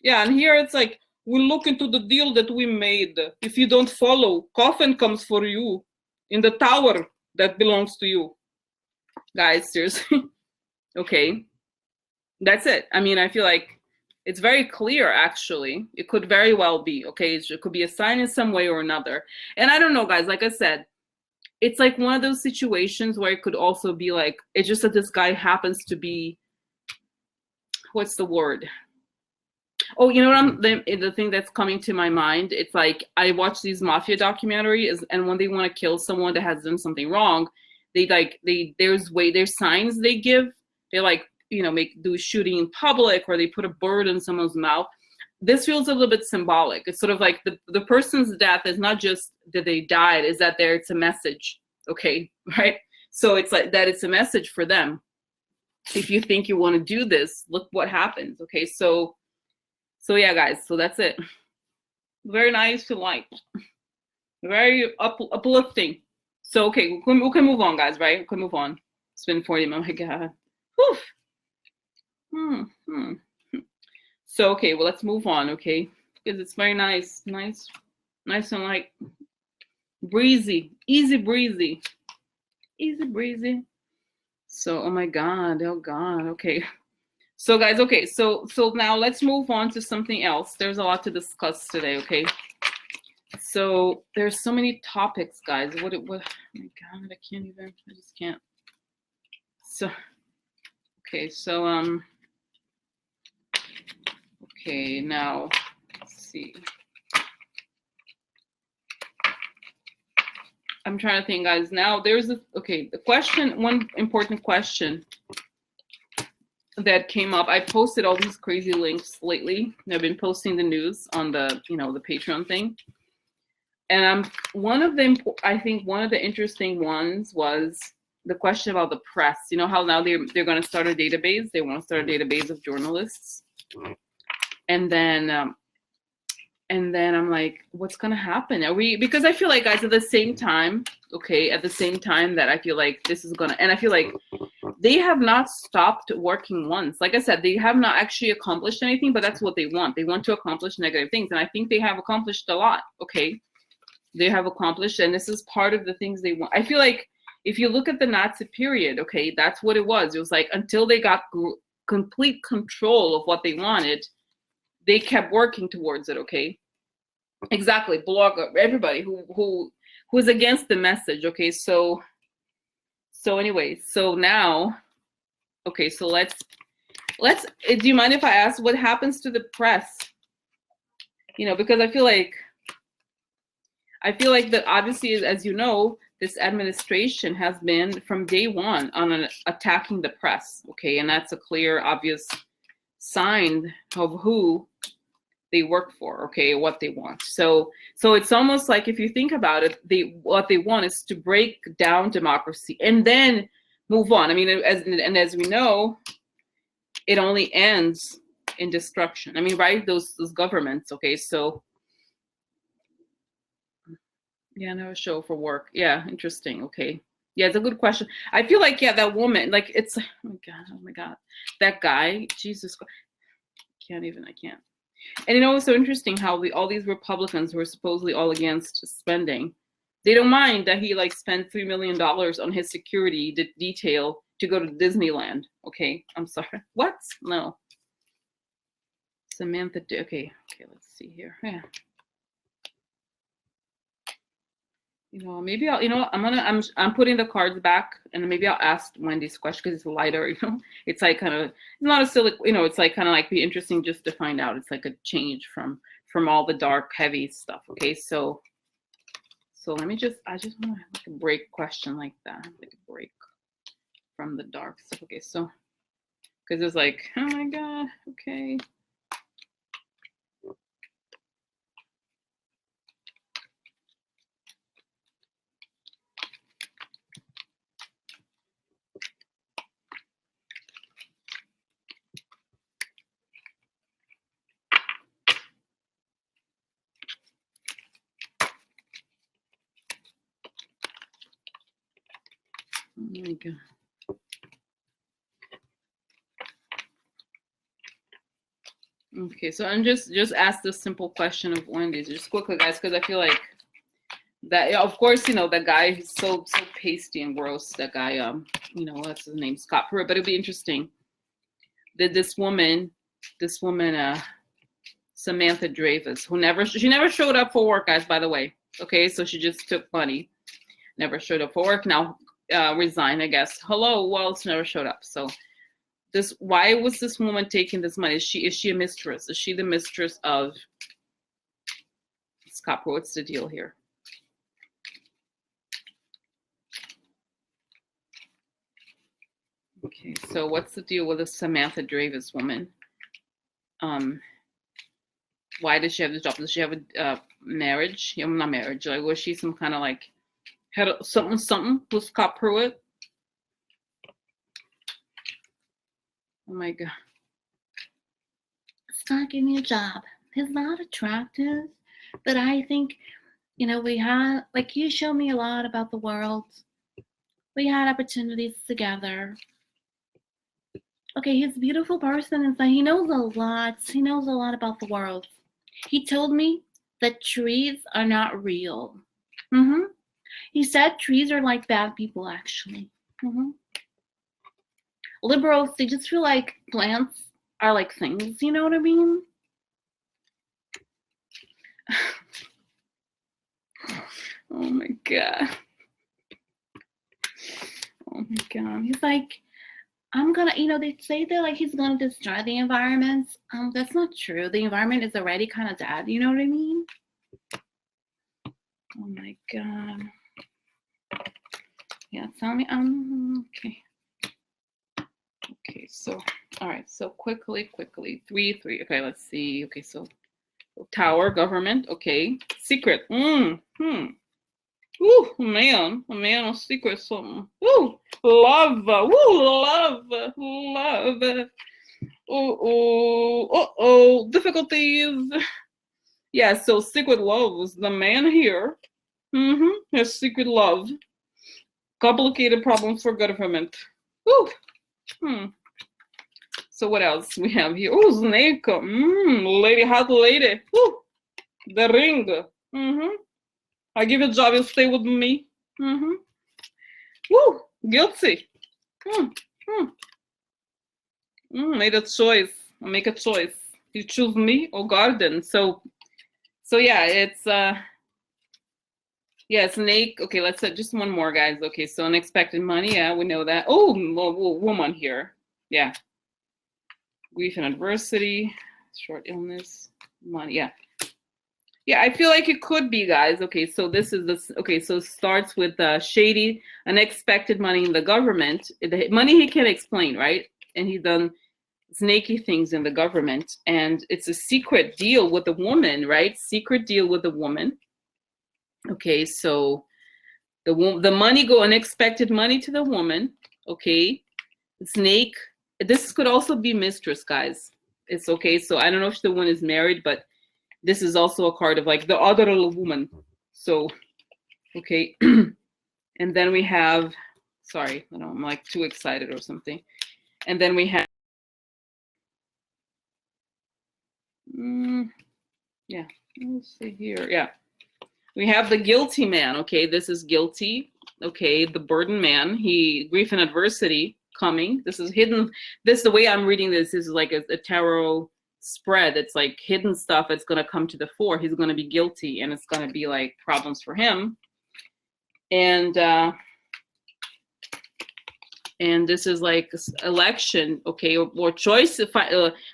Yeah, and here it's like, we look into the deal that we made. If you don't follow, coffin comes for you in the tower that belongs to you. Guys, seriously. Okay. That's it. I mean, I feel like it's very clear, actually. It could very well be, okay? It could be a sign in some way or another. And I don't know, guys, like I said, it's like one of those situations where it could also be like, it's just that this guy happens to be, what's the word? Oh, you know what? The thing that's coming to my mind, it's like, I watch these mafia documentaries, and when they want to kill someone that has done something wrong, there's signs they give. They like, you know, do shooting in public, or they put a bird in someone's mouth. This feels a little bit symbolic. It's sort of like the person's death is not just that they died, is that it's a message, okay, right? So it's like that it's a message for them. If you think you want to do this, look what happens, okay? So yeah, guys, so that's it. Very nice to like. Very uplifting. So, okay, we can move on, guys, right? We can move on. It's been 40 minutes, oh my God. So, okay, well, let's move on, okay? Because it's very nice and like breezy, easy breezy. So, oh God, okay. So, guys, okay, so now let's move on to something else. There's a lot to discuss today, okay? So there's so many topics, guys. What? Oh my God, I just can't. So, okay, so okay, now let's see. I'm trying to think, guys. Now there's the question. One important question that came up. I posted all these crazy links lately. I've been posting the news on the the Patreon thing. And one of them, I think one of the interesting ones was the question about the press. You know how now they're going to start a database. They want to start a database of journalists. And then I'm like, what's going to happen? Because I feel like, guys, at the same time that I feel like this is going to, and I feel like they have not stopped working once. Like I said, they have not actually accomplished anything, but that's what they want. They want to accomplish negative things. And I think they have accomplished a lot. Okay. They have accomplished, and this is part of the things they want. I feel like if you look at the Nazi period, okay, that's what it was. It was like until they got complete control of what they wanted, they kept working towards it, okay? Exactly, blogger, everybody who's against the message, okay? So anyway, so now, okay, so let's. Do you mind if I ask what happens to the press? Because I feel like that obviously, as you know, this administration has been from day one on attacking the press, okay? And that's a clear, obvious sign of who they work for, okay, what they want. So it's almost like, if you think about it, what they want is to break down democracy and then move on. I mean, as we know, it only ends in destruction. I mean, right? Those governments, okay? So yeah, no show for work. Yeah, interesting. Okay. Yeah, it's a good question. I feel like, yeah, that woman, like, it's, oh my God, that guy, Jesus Christ, I can't. And it's so interesting how all these Republicans who are supposedly all against spending, they don't mind that he like spent $3 million on his security detail to go to Disneyland. Okay, I'm sorry. What? No. Samantha, okay, let's see here. Yeah. Maybe I'll, I'm putting the cards back, and maybe I'll ask Wendy's question because it's lighter, it's like kind of, it's not a silly, it's like kind of like be interesting just to find out. It's like a change from from all the dark, heavy stuff. Okay, so let me I just want to like a break question like that, like a break from the dark stuff. Okay, so because it's like, oh my God, okay. Oh my God. Okay, so I'm just ask this simple question of Wendy's, just quickly, guys, because I feel like that, of course, you know, that guy is so pasty and gross. That guy, you know, what's his name, Scott Pruitt. But it'll be interesting. That this woman, Samantha Dravis, she never showed up for work, guys. By the way, okay, so she just took money, never showed up for work. Now resigned, I guess. Hello, well, she never showed up. So why was this woman taking this money? Is she a mistress? Is she the mistress of Scott Pruitt? What's the deal here? Okay, so what's the deal with this Samantha Dravis woman? Why does she have this job? Does she have a marriage? Yeah, not marriage. Like, was she some kind of like had something with Scott Pruitt? Oh my God. Scott gave me a job. He's not attractive, but I think, you know, we had, like, you showed me a lot about the world. We had opportunities together. Okay, he's a beautiful person, and so he knows a lot. He knows a lot about the world. He told me that trees are not real. He said trees are like bad people, actually. Liberals, they just feel like plants are like things, you know what I mean? Oh my God. Oh my God. He's like, I'm gonna, you know, they say that like he's gonna destroy the environment. That's not true. The environment is already kind of dead, you know what I mean? Oh my God. Yeah, tell me, okay. Okay, so, all right, so quickly, 3. Okay, let's see. Okay, so tower, government, okay. Secret, Ooh, man, a man of secret something. Ooh, love, love. Difficulties. Yeah, so secret love is the man here. Has secret love. Complicated problems for government. Ooh. So what else we have here? Oh, snake. Lady, hot lady. Ooh. The ring. I give you a job, you stay with me. Woo, guilty. Made a choice. Make a choice. You choose me or garden. So yeah, it's yeah, snake. Okay, let's just one more, guys. Okay, so unexpected money. Yeah, we know that. Oh, woman here. Yeah. Grief and adversity, short illness, money. Yeah. Yeah, I feel like it could be, guys. Okay, so this is this. Okay, so it starts with shady, unexpected money in the government. The money he can explain, right? And he's done snaky things in the government, and it's a secret deal with a woman, right? Secret deal with a woman. Okay, so the money go unexpected money to the woman. Okay, snake. This could also be mistress, guys. It's okay. So I don't know if the one is married, but this is also a card of like the other woman. So, okay. And then we have, sorry, I know I'm like too excited or something. And then we have, yeah, let's see here. Yeah. We have the guilty man. Okay, this is guilty. Okay, the burden man. Grief and adversity coming. This is hidden. This, the way I'm reading this is like a tarot spread. It's like hidden stuff that's going to come to the fore. He's going to be guilty, and it's going to be like problems for him. And And this is like election, okay, or choice.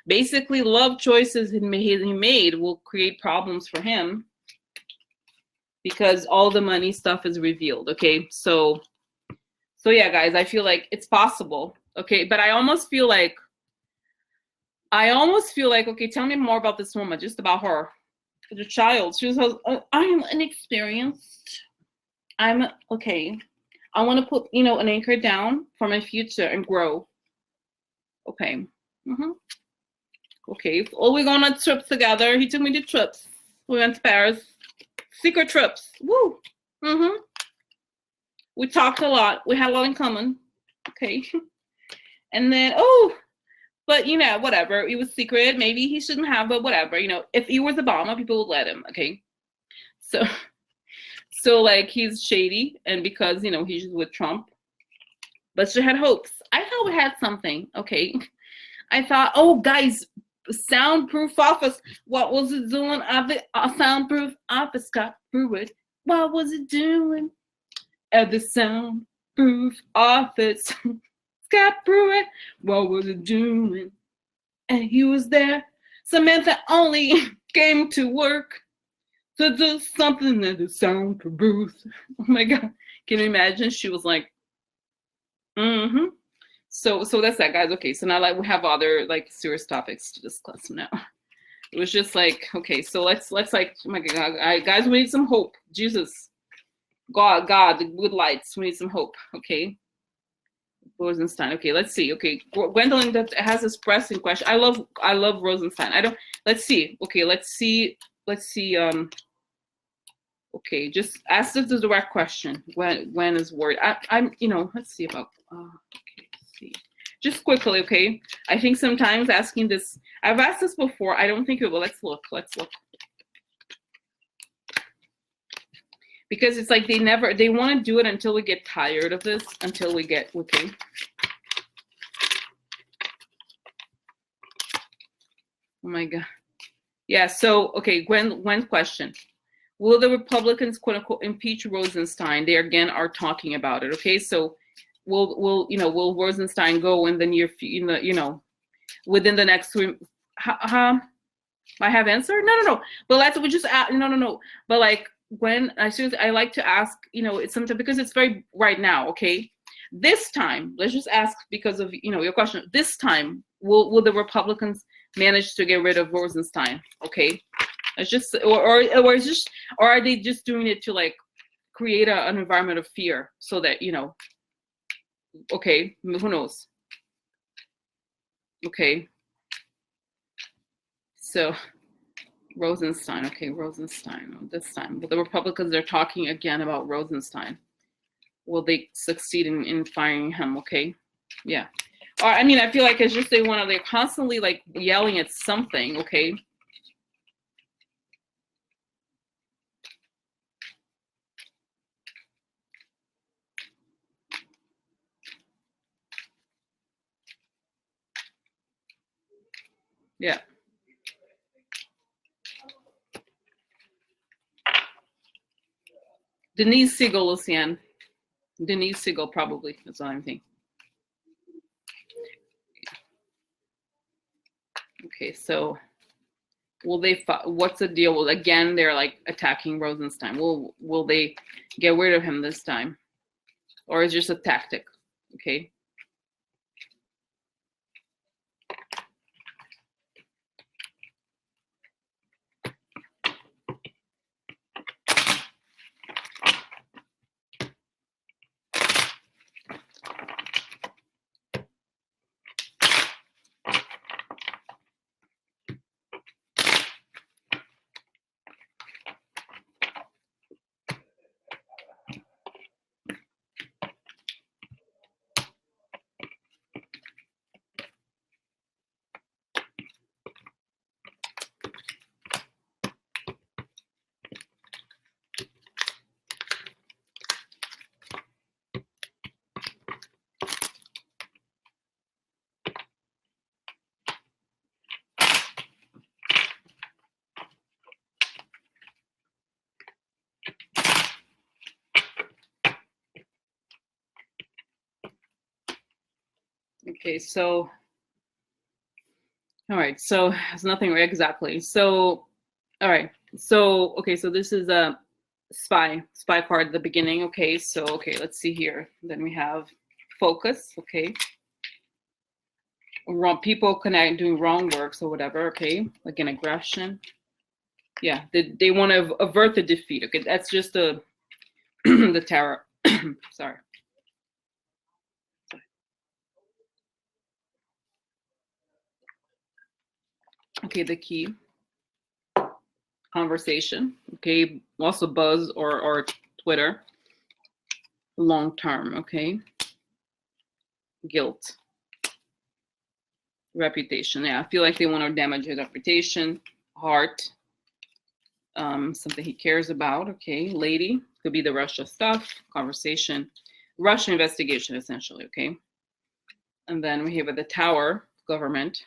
Basically, love choices he made will create problems for him because all the money stuff is revealed. Okay, so yeah, guys, I feel like it's possible. Okay, but I almost feel like, okay, tell me more about this woman, just about her, the child. She says, I'm inexperienced. I'm okay. I want to put, an anchor down for my future and grow. Okay. Okay. Oh, we're going on trips together. He took me to trips. We went to Paris. Secret trips. Woo. We talked a lot. We had a lot in common. Okay. And then, but whatever. It was secret. Maybe he shouldn't have, but whatever. If he was Obama, people would let him. Okay. So like he's shady, and because he's with Trump. But she had hopes. I thought we had something. Okay. I thought, oh guys, soundproof office. What was it doing at the soundproof office, Scott Pruitt? What was it doing at the soundproof office? Scott Pruitt, what was it doing? And he was there. Samantha only came to work to do something at the soundproof booth. Oh my God. Can you imagine? She was like, So that's that, guys. Okay, so now like we have other like serious topics to discuss now. It was just like, okay, so let's like, oh my God, guys, we need some hope. Jesus, God, the good lights. We need some hope. Okay, Rosenstein. Okay, let's see. Okay, Gwendolyn that has this pressing question. I love Rosenstein. Let's see. Okay, let's see. Okay, just ask the direct question. When is worried? I'm. Let's see about. Okay, let's see. Just quickly, okay. I think sometimes asking this. I've asked this before. I don't think it will. Let's look. Because it's like they want to do it until we get tired of this. Until we get okay. Oh my God. Yeah. So okay, Gwen's question. Will the Republicans, quote unquote, impeach Rosenstein? They again are talking about it. Okay, so will Rosenstein go in the near future? Within the next 3? I have answered. No. But we just no. But like when I like to ask, it's something because it's very right now. Okay, this time let's just ask because of your question. This time will the Republicans manage to get rid of Rosenstein? Okay. It's just, or are they just doing it to like create an environment of fear so that okay, who knows? Okay, so Rosenstein. Okay, Rosenstein. This time, but the Republicans are talking again about Rosenstein. Will they succeed in firing him? Okay, yeah. Or I mean, I feel like it's just they're constantly like yelling at something. Okay. Yeah. Denise Siegel, Lucienne. Denise Siegel, probably. That's what I'm thinking. Okay, so will they? What's the deal? Well, again, they're like attacking Rosenstein. Will they get rid of him this time, or is it just a tactic? Okay. Okay, so, all right, so it's nothing right exactly. So, all right, so, okay, so this is a spy card at the beginning. Okay, so, okay, let's see here. Then we have focus, okay. Wrong people doing wrong works or whatever, okay. Again, aggression. Yeah, they want to avert the defeat. Okay, that's just the the terror. Sorry. Okay, the key. Conversation. Okay, also buzz or Twitter. Long term. Okay. Guilt. Reputation. Yeah, I feel like they want to damage his reputation. Heart. Something he cares about. Okay, lady. Could be the Russia stuff. Conversation. Russia investigation, essentially. Okay. And then we have the tower. Government.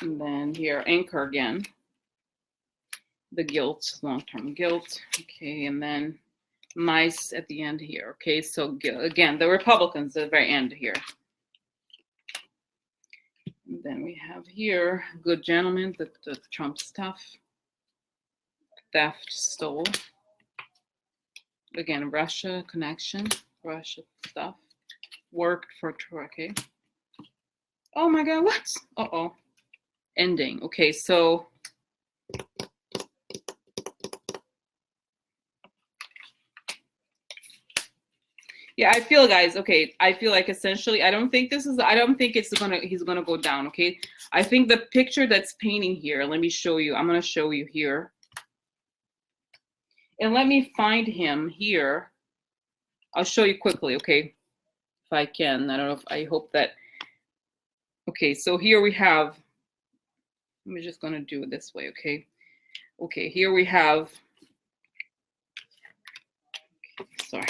And then here, anchor again. The guilt, long-term guilt. Okay, and then mice at the end here. Okay, so again, the Republicans at the very end here. And then we have here, good gentleman, the Trump stuff. Theft, stole. Again, Russia connection, Russia stuff. Worked for okay. Oh my God, what? Uh-oh. Ending. Okay, so yeah, I feel, guys, okay, I feel like essentially, I don't think he's gonna go down, okay? I think the picture that's painting here, let me show you. I'm gonna show you here. And let me find him here. I'll show you quickly, okay? If I can. I don't know if I hope that. Okay, so here we have, I'm just gonna do it this way, okay? Okay, here we have, sorry.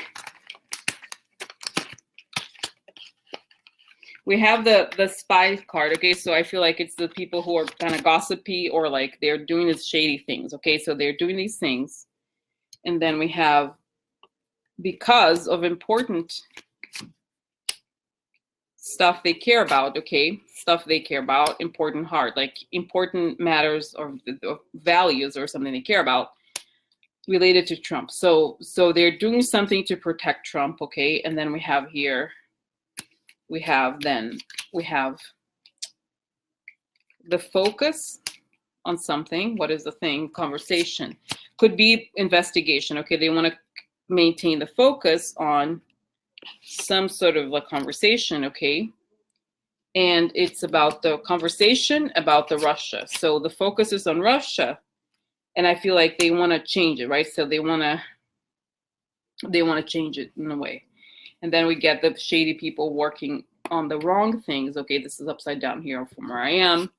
We have the spy card, okay? So I feel like it's the people who are kind of gossipy or like they're doing these shady things, okay? So they're doing these things. And then we have because of important stuff they care about, okay? Stuff they care about, important heart, like important matters or values or something they care about related to Trump. So they're doing something to protect Trump, okay? And then we have here, we have the focus on something. What is the thing? Conversation. Could be investigation, okay? They want to maintain the focus on some sort of a conversation, okay? And it's about the conversation about the Russia. So the focus is on Russia, and I feel like they want to change it, right? So they want to change it in a way. And then we get the shady people working on the wrong things. Okay, this is upside down here from where I am.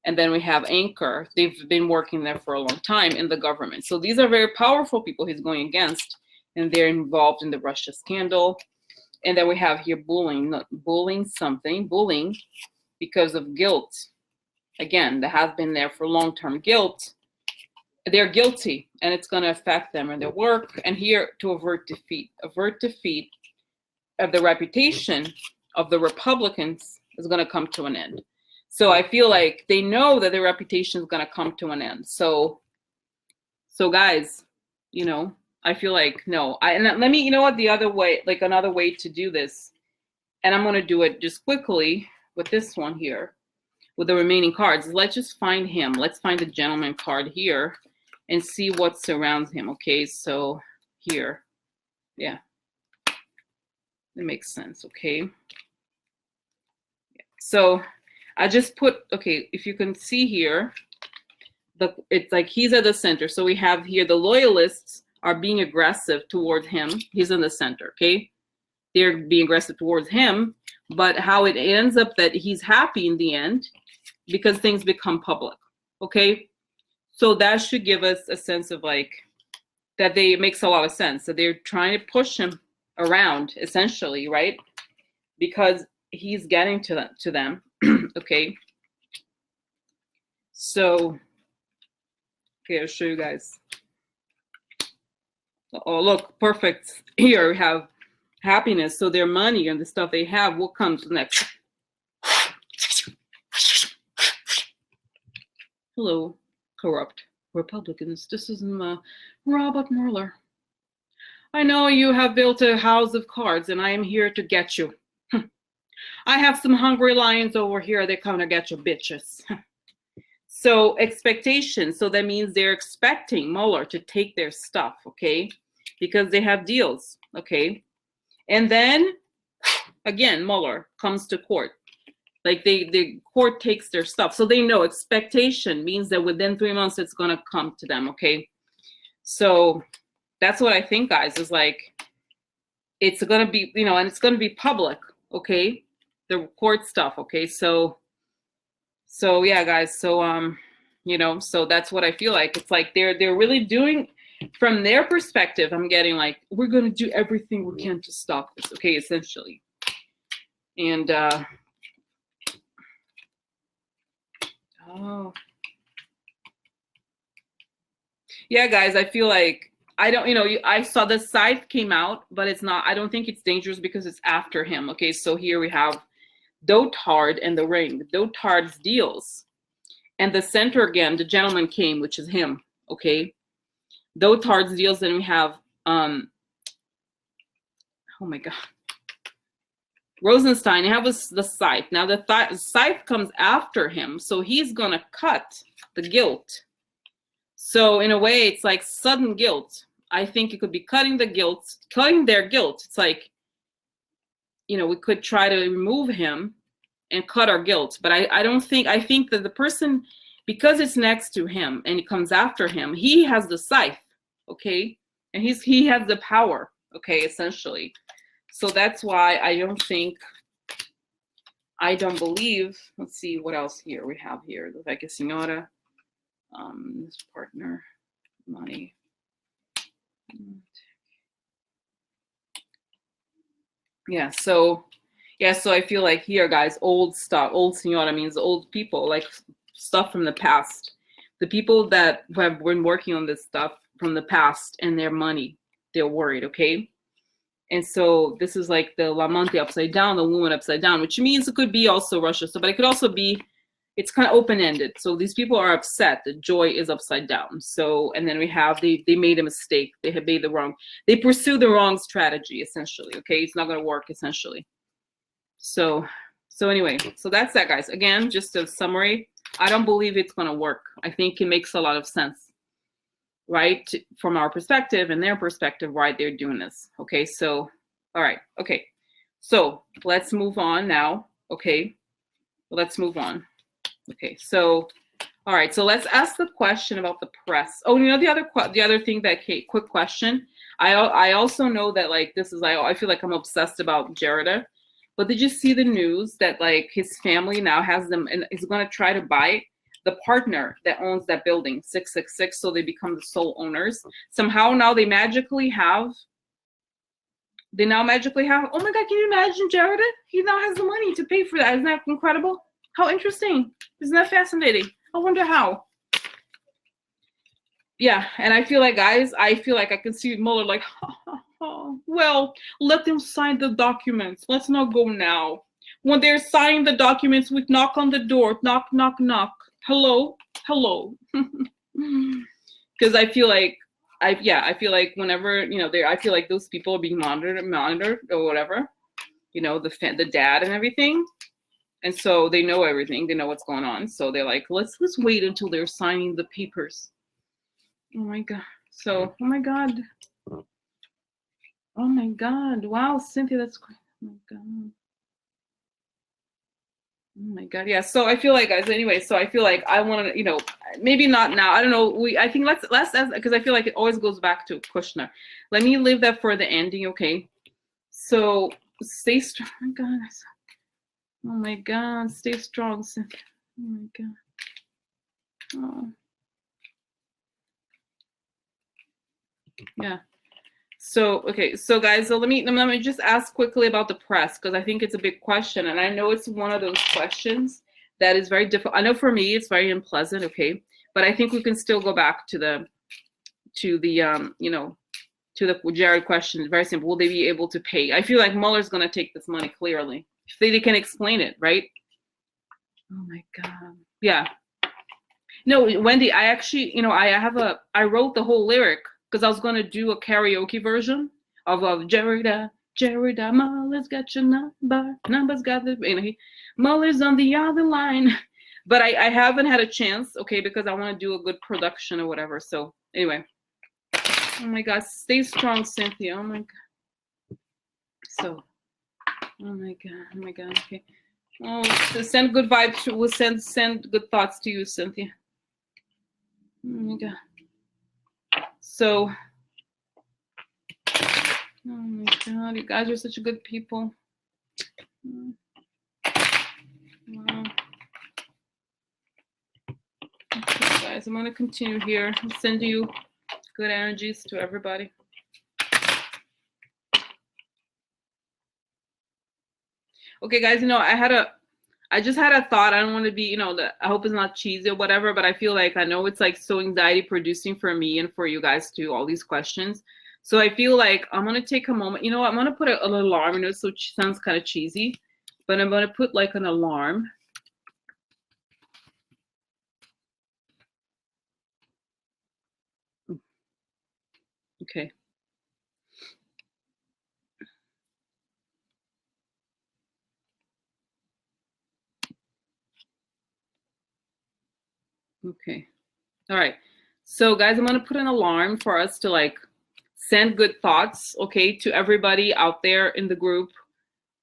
And then we have Anchor. They've been working there for a long time in the government. So these are very powerful people he's going against, and they're involved in the Russia scandal. And then we have here bullying because of guilt. Again, that has been there for long-term guilt. They're guilty, and it's going to affect them and their work. And here to avert defeat of the reputation of the Republicans is going to come to an end. So I feel like they know that their reputation is going to come to an end. So guys, you know, I feel like, no, and let me, you know what, the other way, like another way to do this, and I'm going to do it just quickly with this one here, with the remaining cards. Let's just find him. Let's find the gentleman card here and see what surrounds him. Okay, so here, yeah, it makes sense. Okay, so I just put, okay, if you can see here, it's like he's at the center. So we have here the loyalists are being aggressive towards him. He's in the center, okay? They're being aggressive towards him, but how it ends up that he's happy in the end because things become public, okay? So that should give us a sense of like, that it makes a lot of sense. So they're trying to push him around, essentially, right? Because he's getting to them, okay? So, okay, I'll show you guys. Oh, look, perfect. Here we have happiness. So their money and the stuff they have, what comes next? Hello, corrupt Republicans. This is Robert Mueller. I know you have built a house of cards, and I am here to get you. I have some hungry lions over here. They're coming to get you, bitches. So expectation. So that means they're expecting Mueller to take their stuff, okay? Because they have deals, okay? And then, again, Mueller comes to court. Like the court takes their stuff. So they know expectation means that within 3 months, it's going to come to them, okay? So that's what I think, guys, is like, it's going to be, you know, and it's going to be public, okay? The court stuff, okay? So yeah, guys, so, you know, so that's what I feel like. It's like they're really doing, from their perspective, I'm getting like, we're going to do everything we can to stop this, okay, essentially. And, oh. Yeah, guys, I feel like, I don't, you know, I saw the scythe came out, but it's not, I don't think it's dangerous because it's after him, okay? So here we have Dotard and the ring. Dotard's deals. And the center again, the gentleman came, which is him, okay? Dotard's deals, then we have, oh my God. Rosenstein, you have the scythe. Now the scythe comes after him, so he's gonna cut the guilt. So in a way, it's like sudden guilt. I think it could be cutting their guilt. It's like, you know, we could try to remove him and cut our guilt. But I don't think, I think that the person, because it's next to him and it comes after him, he has the scythe, okay? And he has the power, okay, essentially. So that's why I don't believe, let's see what else here we have here. The Vecchia Signora, this partner, money. Yeah, so I feel like here, guys, old stuff, old Signora means old people, like stuff from the past. The people that have been working on this stuff from the past and their money, they're worried, okay? And so this is like the Lamante upside down, the woman upside down, which means it could be also Russia. So, but it could also be, it's kind of open-ended. So these people are upset. The joy is upside down. So, and then we have, they made a mistake. They have made they pursue the wrong strategy, essentially. Okay, it's not going to work, essentially. So anyway, so that's that, guys. Again, just a summary. I don't believe it's going to work. I think it makes a lot of sense, right? From our perspective and their perspective, why they're doing this. Okay, so, all right. Okay, so let's move on now. Okay, let's move on. Okay, so, all right, so let's ask the question about the press. Oh, you know, the other thing that, okay, quick question. I also know that, like, this is, I feel like I'm obsessed about Jarida, but did you see the news that, like, his family now has them, and is going to try to buy the partner that owns that building, 666, so they become the sole owners. Somehow now they magically have, oh my God, can you imagine Jarida? He now has the money to pay for that. Isn't that incredible? How interesting. Isn't that fascinating? I wonder how. Yeah, and I feel like, guys, I can see Mueller like, well, let them sign the documents. Let's not go now. When they're signing the documents, we knock on the door. Knock, knock, knock. Hello, hello. Because I feel like, I feel like whenever, you know, I feel like those people are being monitored or whatever, you know, the dad and everything. And so they know everything. They know what's going on. So they're like, let's wait until they're signing the papers. Oh my God. So, oh my God. Oh my God. Wow, Cynthia, that's great. Oh my God. Oh my God. Yeah. So I feel like, guys, anyway, so I feel like I want to, you know, maybe not now. I don't know. I think let's because I feel like it always goes back to Kushner. Let me leave that for the ending. Okay. So stay strong. Oh my God. Oh my God, stay strong, Cynthia. Oh my God. Oh. Yeah. So, okay. So guys, so let me just ask quickly about the press, because I think it's a big question. And I know it's one of those questions that is very difficult. I know for me, it's very unpleasant. Okay. But I think we can still go back to the you know, to the Jared question, very simple. Will they be able to pay? I feel like Mueller's going to take this money clearly. If they can explain it, right? Oh my God. Yeah. No, Wendy, I actually, I wrote the whole lyric because I was going to do a karaoke version of Jerida, Mueller's got your number's got the, Mueller's on the other line. But I haven't had a chance, okay, because I want to do a good production or whatever. So anyway. Oh my God, stay strong, Cynthia. Oh my God. So, oh my God, okay. Oh, so send good vibes. We'll send good thoughts to you, Cynthia. Oh my God. So, oh my God, you guys are such good people. Wow. Okay, guys, I'm gonna continue here. I'll send you good energies to everybody. Okay, guys, I just had a thought. I don't want to be, I hope it's not cheesy or whatever, but I feel like I know it's like so anxiety producing for me and for you guys too, all these questions. So I feel like I'm going to take a moment. I'm going to put a little alarm. I know it sounds kind of cheesy, but I'm going to put like an alarm. Okay. Okay. All right. So guys, I'm going to put an alarm for us to like send good thoughts, okay, to everybody out there in the group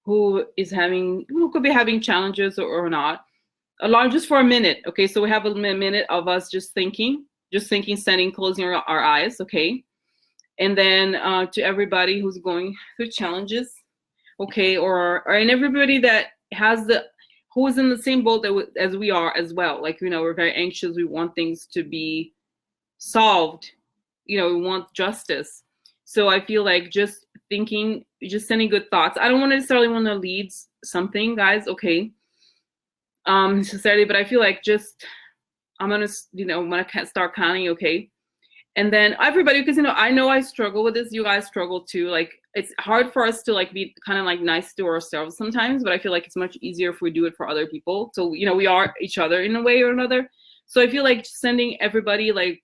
who could be having challenges or not. Alarm just for a minute, okay? So we have a minute of us just thinking, sending, closing our eyes, okay? And then to everybody who's going through challenges, okay, and everybody that who is in the same boat as we are as well. Like, we're very anxious. We want things to be solved. We want justice. So I feel like just thinking, just sending good thoughts. I don't necessarily want to lead something, guys, okay? Necessarily, but I feel like I'm gonna, when I start counting, okay? And then everybody, because I know I struggle with this, you guys struggle too. Like, it's hard for us to like be kind of like nice to ourselves sometimes, but I feel like it's much easier if we do it for other people. So, we are each other in a way or another. So I feel like sending everybody like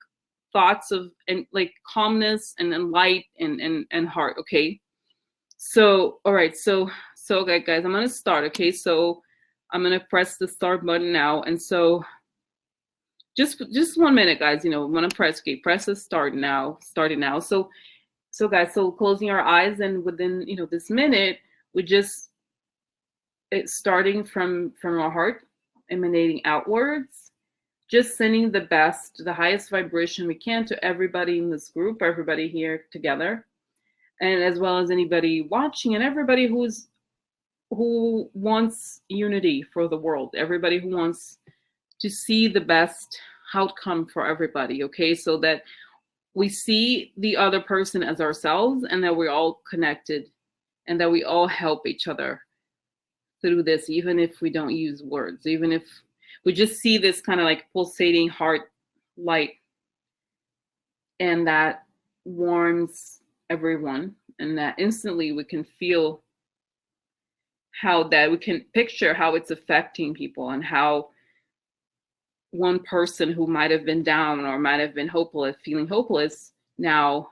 thoughts of and like calmness and light and heart, okay? So, all right, so okay, guys, I'm gonna start, okay? So I'm gonna press the start button now, and so just 1 minute, guys. I'm gonna press the starting now. So guys, so closing our eyes, and within this minute, it's starting from our heart, emanating outwards, just sending the highest vibration we can to everybody in this group, everybody here together, and as well as anybody watching and everybody who wants unity for the world, everybody who wants to see the best outcome for everybody, okay? So that we see the other person as ourselves, and that we're all connected, and that we all help each other through this, even if we don't use words, even if we just see this kind of like pulsating heart light, and that warms everyone, and that instantly we can feel we can picture how it's affecting people, and how one person who might have been down or might have been feeling hopeless now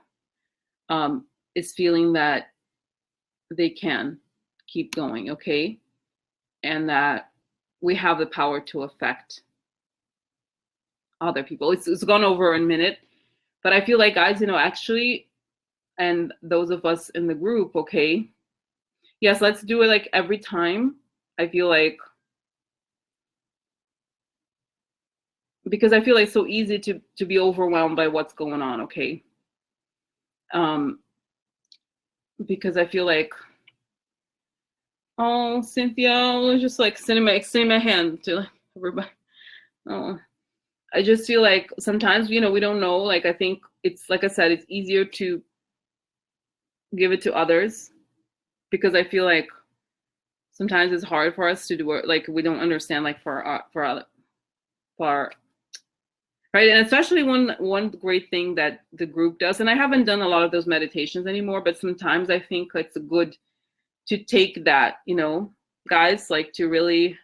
is feeling that they can keep going, okay? And that we have the power to affect other people. It's gone over a minute, but I feel like, guys, actually, and those of us in the group, okay, yes, let's do it like every time. I feel like, because I feel like it's so easy to be overwhelmed by what's going on, okay? Because I feel like, oh, Cynthia, I was just like extending my hand to everybody. Oh, I just feel like sometimes, we don't know. Like, I think it's, like I said, it's easier to give it to others, because I feel like sometimes it's hard for us to do it. Like, we don't understand, like for right? And especially one great thing that the group does, and I haven't done a lot of those meditations anymore, but sometimes I think it's good to take that, you know, guys, like to really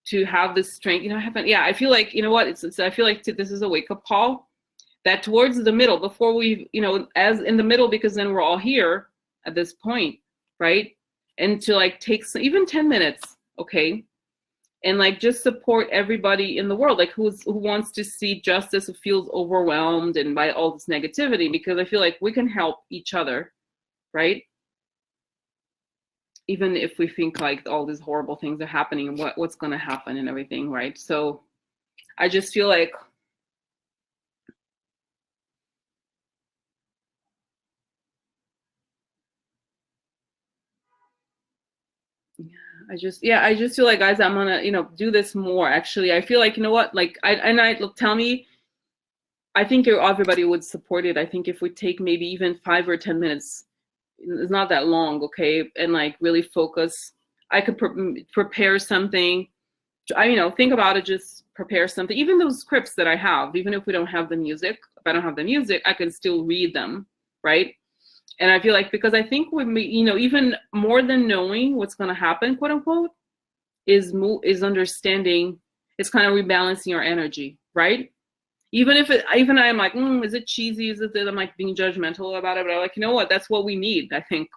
to have the strength, you know, I haven't, yeah, I feel like, you know what, it's I feel like this is a wake-up call that towards the middle, before we, you know, as in the middle, because then we're all here at this point, right? And to like take some, even 10 minutes, okay? And like just support everybody in the world, like who wants to see justice, who feels overwhelmed and by all this negativity, because I feel like we can help each other, right? Even if we think like all these horrible things are happening and what's going to happen and everything, right? So I just feel like I just feel like, guys, I'm gonna, you know, do this more. Actually, I feel like, you know what, like I look, tell me, I think everybody would support it. I think if we take maybe even 5 or 10 minutes, it's not that long, okay, and like really focus. I could prepare something. You know, think about it, just prepare something. Even those scripts that I have, even if we don't have the music, if I don't have the music, I can still read them, right? And I feel like, because I think when we, you know, even more than knowing what's going to happen, quote unquote, is understanding, it's kind of rebalancing our energy, right? Even if even I'm like, is it cheesy? Is it that I'm like being judgmental about it? But I'm like, you know what? That's what we need, I think,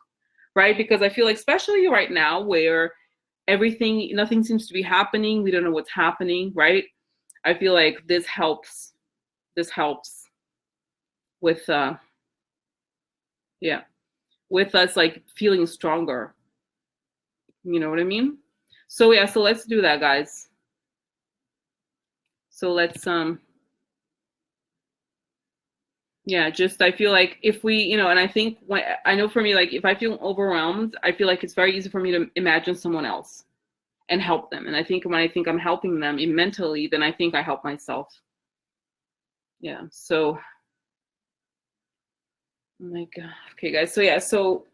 right? Because I feel like, especially right now, where nothing seems to be happening. We don't know what's happening, right? I feel like this helps. This helps with, yeah, with us like feeling stronger. You know what I mean? So yeah, so let's do that, guys. So let's yeah, just I feel like if we, you know, and I think I know for me, like if I feel overwhelmed, I feel like it's very easy for me to imagine someone else and help them. And I think when I think I'm helping them mentally, then I think I help myself. Yeah. So, oh my God. Okay, guys. So yeah. So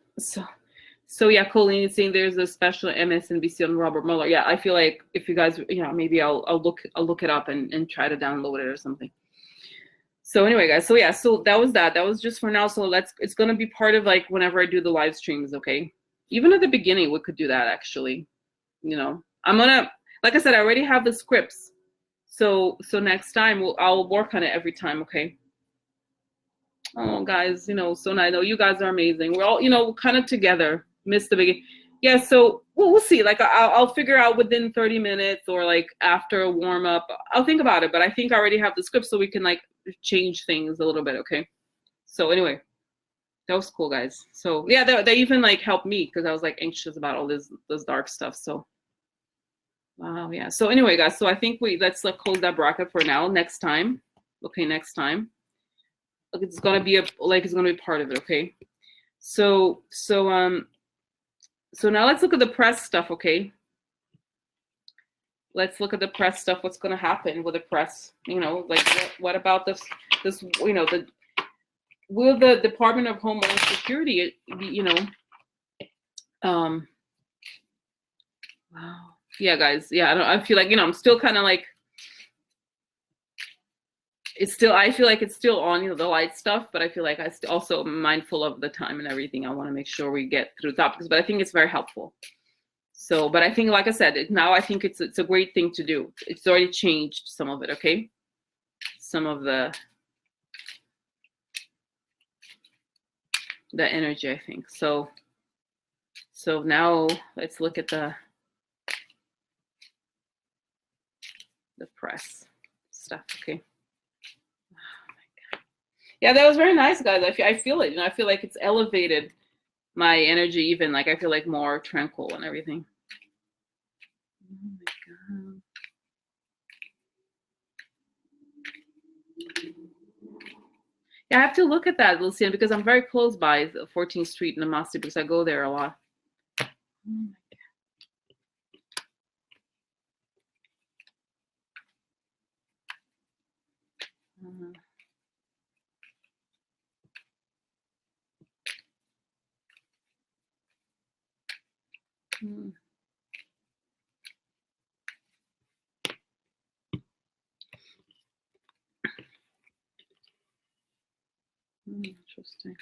yeah, Colleen is saying there's a special MSNBC on Robert Mueller. Yeah, I feel like if you guys, yeah, maybe I'll look it up and try to download it or something. So anyway, guys, so yeah, so that was just for now. So it's gonna be part of like whenever I do the live streams, okay? Even at the beginning, we could do that actually. You know, I'm gonna, like I said, I already have the scripts. So next time I'll work on it every time, okay? Oh, guys, you know, so I know you guys are amazing. We're all, you know, kind of together. Missed the beginning. Yeah, so we'll see. Like I'll figure out within 30 minutes or like after a warm up. I'll think about it, but I think I already have the script, so we can like change things a little bit, okay? So anyway, that was cool, guys. So yeah, they even like helped me because I was like anxious about all this dark stuff. So wow, yeah. So anyway, guys, so I think let's like close that bracket for now. Next time, okay, next time. It's gonna be it's gonna be part of it, okay? So now let's look at the press stuff, okay? Let's look at the press stuff. What's gonna happen with the press? You know, like what about this? You know, will the Department of Homeland Security, you know, wow, yeah, guys, yeah, I feel like, you know, I'm still kind of like, I feel like it's still on, you know, the light stuff, but I feel like also mindful of the time and everything. I want to make sure we get through topics, but I think it's very helpful. So, but I think, like I said, now I think it's a great thing to do. It's already changed some of it, okay? Some of the energy, I think. So now let's look at the press stuff, okay? Yeah, that was very nice, guys. I feel it. You know, I feel like it's elevated my energy even. Like I feel like more tranquil and everything. Oh my God. Yeah, I have to look at that, Lucian, because I'm very close by the 14th Street in Amasti because I go there a lot. Oh my God. Interesting.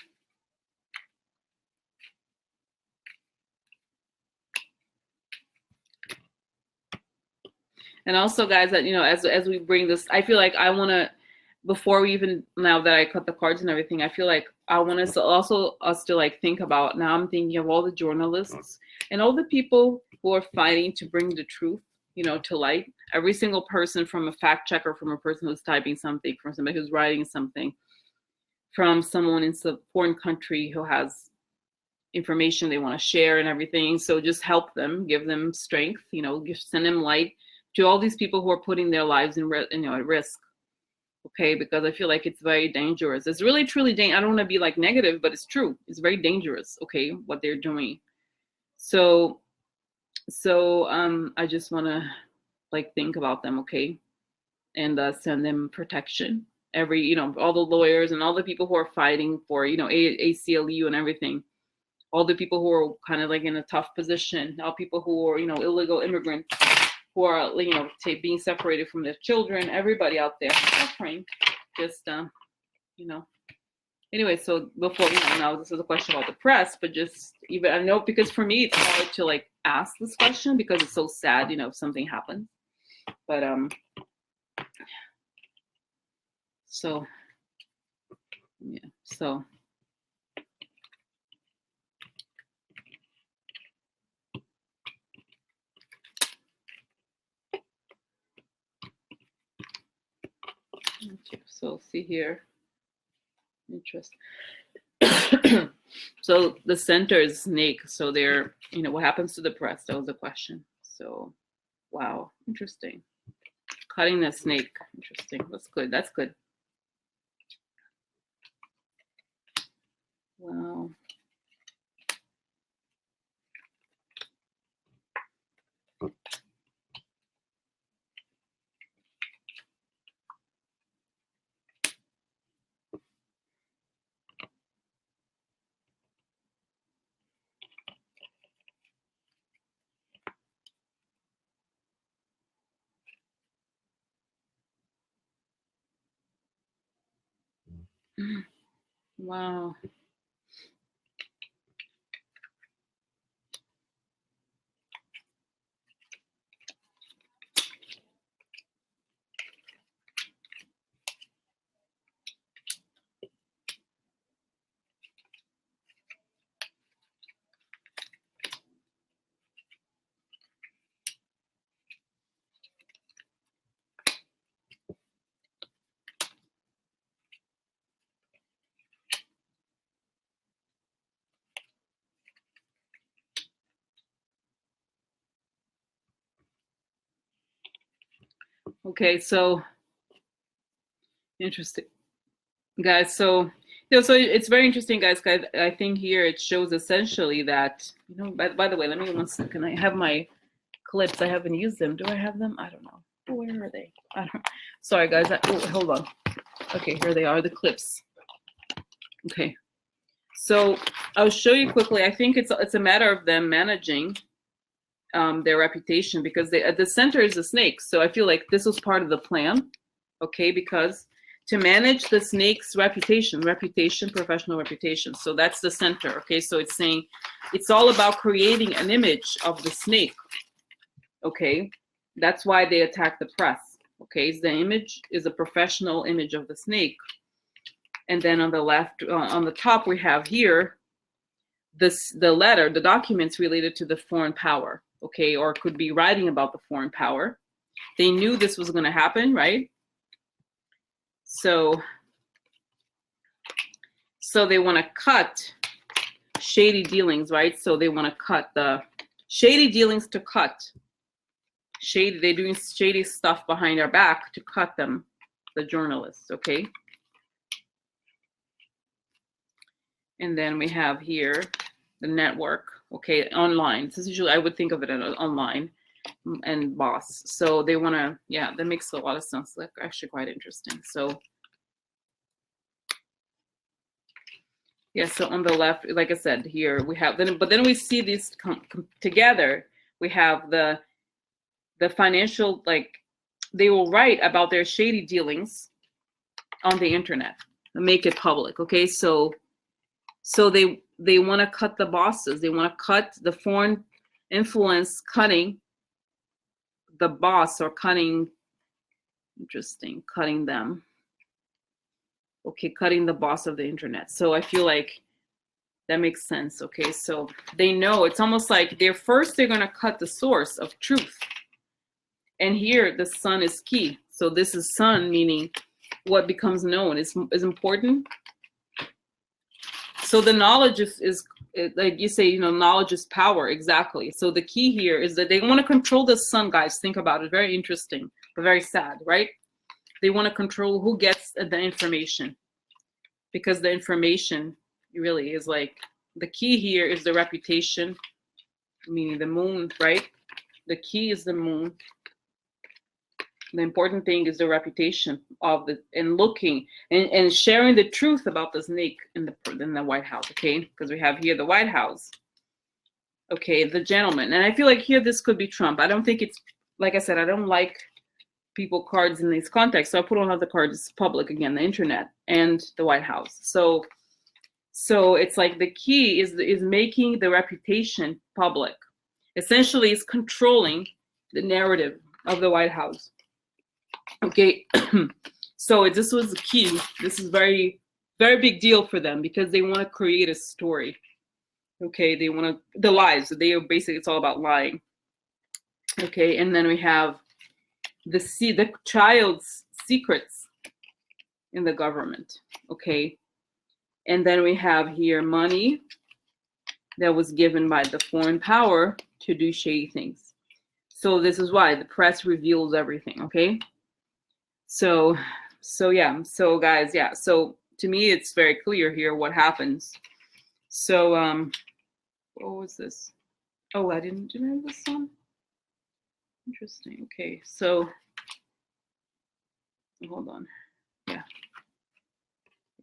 And also, guys, that, you know, as we bring this, I feel like I want to, before we even, now that I cut the cards and everything, I feel like I want us to also like think about, now I'm thinking of all the journalists and all the people who are fighting to bring the truth, you know, to light. Every single person, from a fact checker, from a person who's typing something, from somebody who's writing something, from someone in a foreign country who has information they want to share and everything. So just help them, give them strength, you know, just send them light to all these people who are putting their lives in, you know, at risk. Okay, because I feel like it's very dangerous. It's really, truly dangerous. I don't want to be like negative, but it's true. It's very dangerous. Okay, what they're doing. So I just want to like think about them. Okay, and send them protection. Every, you know, all the lawyers and all the people who are fighting for, you know, ACLU and everything. All the people who are kind of like in a tough position. All people who are, you know, illegal immigrants, who are, you know, being separated from their children, everybody out there suffering, just, you know. Anyway, so before, you know, now this is a question about the press, but just even, I know, because for me, it's hard to like ask this question because it's so sad, you know, if something happens. But, so, yeah, so. So see here, interest. So the center is snake. So they're, you know, what happens to the press? That was the question. So, wow, interesting. Cutting the snake, interesting. That's good. That's good. Wow. Wow. Okay, so interesting, guys. So, you know, so it's very interesting, guys. I think here it shows essentially that, you know, by the way, let me 1 second. I have my clips. I haven't used them. Do I have them? I don't know. Where are they? I don't. Sorry, guys. Hold on. Okay, here they are, the clips. Okay, so I'll show you quickly. I think it's a matter of them managing their reputation, because they, at the center is the snake. So I feel like this was part of the plan, okay? Because to manage the snake's reputation, professional reputation. So that's the center, okay? So it's saying it's all about creating an image of the snake, okay? That's why they attack the press, okay? The image is a professional image of the snake. And then on the left, on the top, we have here the documents related to the foreign power, okay, or could be writing about the foreign power. They knew this was going to happen, right? So they want to cut shady dealings, right? So they want to cut the shady dealings to cut. They're doing shady stuff behind our back to cut them, the journalists, okay? And then we have here the network, okay, online. This is usually, I would think of it as online, and boss. So they want to, yeah, that makes a lot of sense. Like, actually quite interesting. So, yeah, so on the left, like I said, here we have, but then we see these come together. We have the financial, like, they will write about their shady dealings on the internet and make it public, okay? So So they want to cut the bosses. They want to cut the foreign influence, cutting the boss, or cutting, interesting, cutting them. Okay, cutting the boss of the internet. So I feel like that makes sense. Okay, so they know, it's almost like they're going to cut the source of truth. And here the sun is key. So this is sun, meaning what becomes known is important. So the knowledge is like you say, you know, knowledge is power. Exactly. So the key here is that they want to control the sun, guys. Think about it. Very interesting, but very sad, right? They want to control who gets the information, because the information really is like, the key here is the reputation, meaning the moon, right? The key is the moon. The important thing is the reputation of the, and looking and sharing the truth about the snake in the White House, okay? Because we have here the White House, okay, the gentleman. And I feel like here this could be Trump. I don't think it's, like I said, I don't like people cards in these contexts. So I put on other cards, public again, the internet and the White House. So it's like the key is making the reputation public. Essentially, it's controlling the narrative of the White House. Okay, so this was the key. This is very, very big deal for them, because they want to create a story. Okay, they want to, the lies. They are basically, it's all about lying. Okay, and then we have the child's secrets in the government. Okay, and then we have here money that was given by the foreign power to do shady things. So this is why the press reveals everything. Okay. So yeah, so guys, yeah, so to me it's very clear here what happens. So what was this? Oh, I didn't have this one. Interesting. Okay, so hold on. Yeah,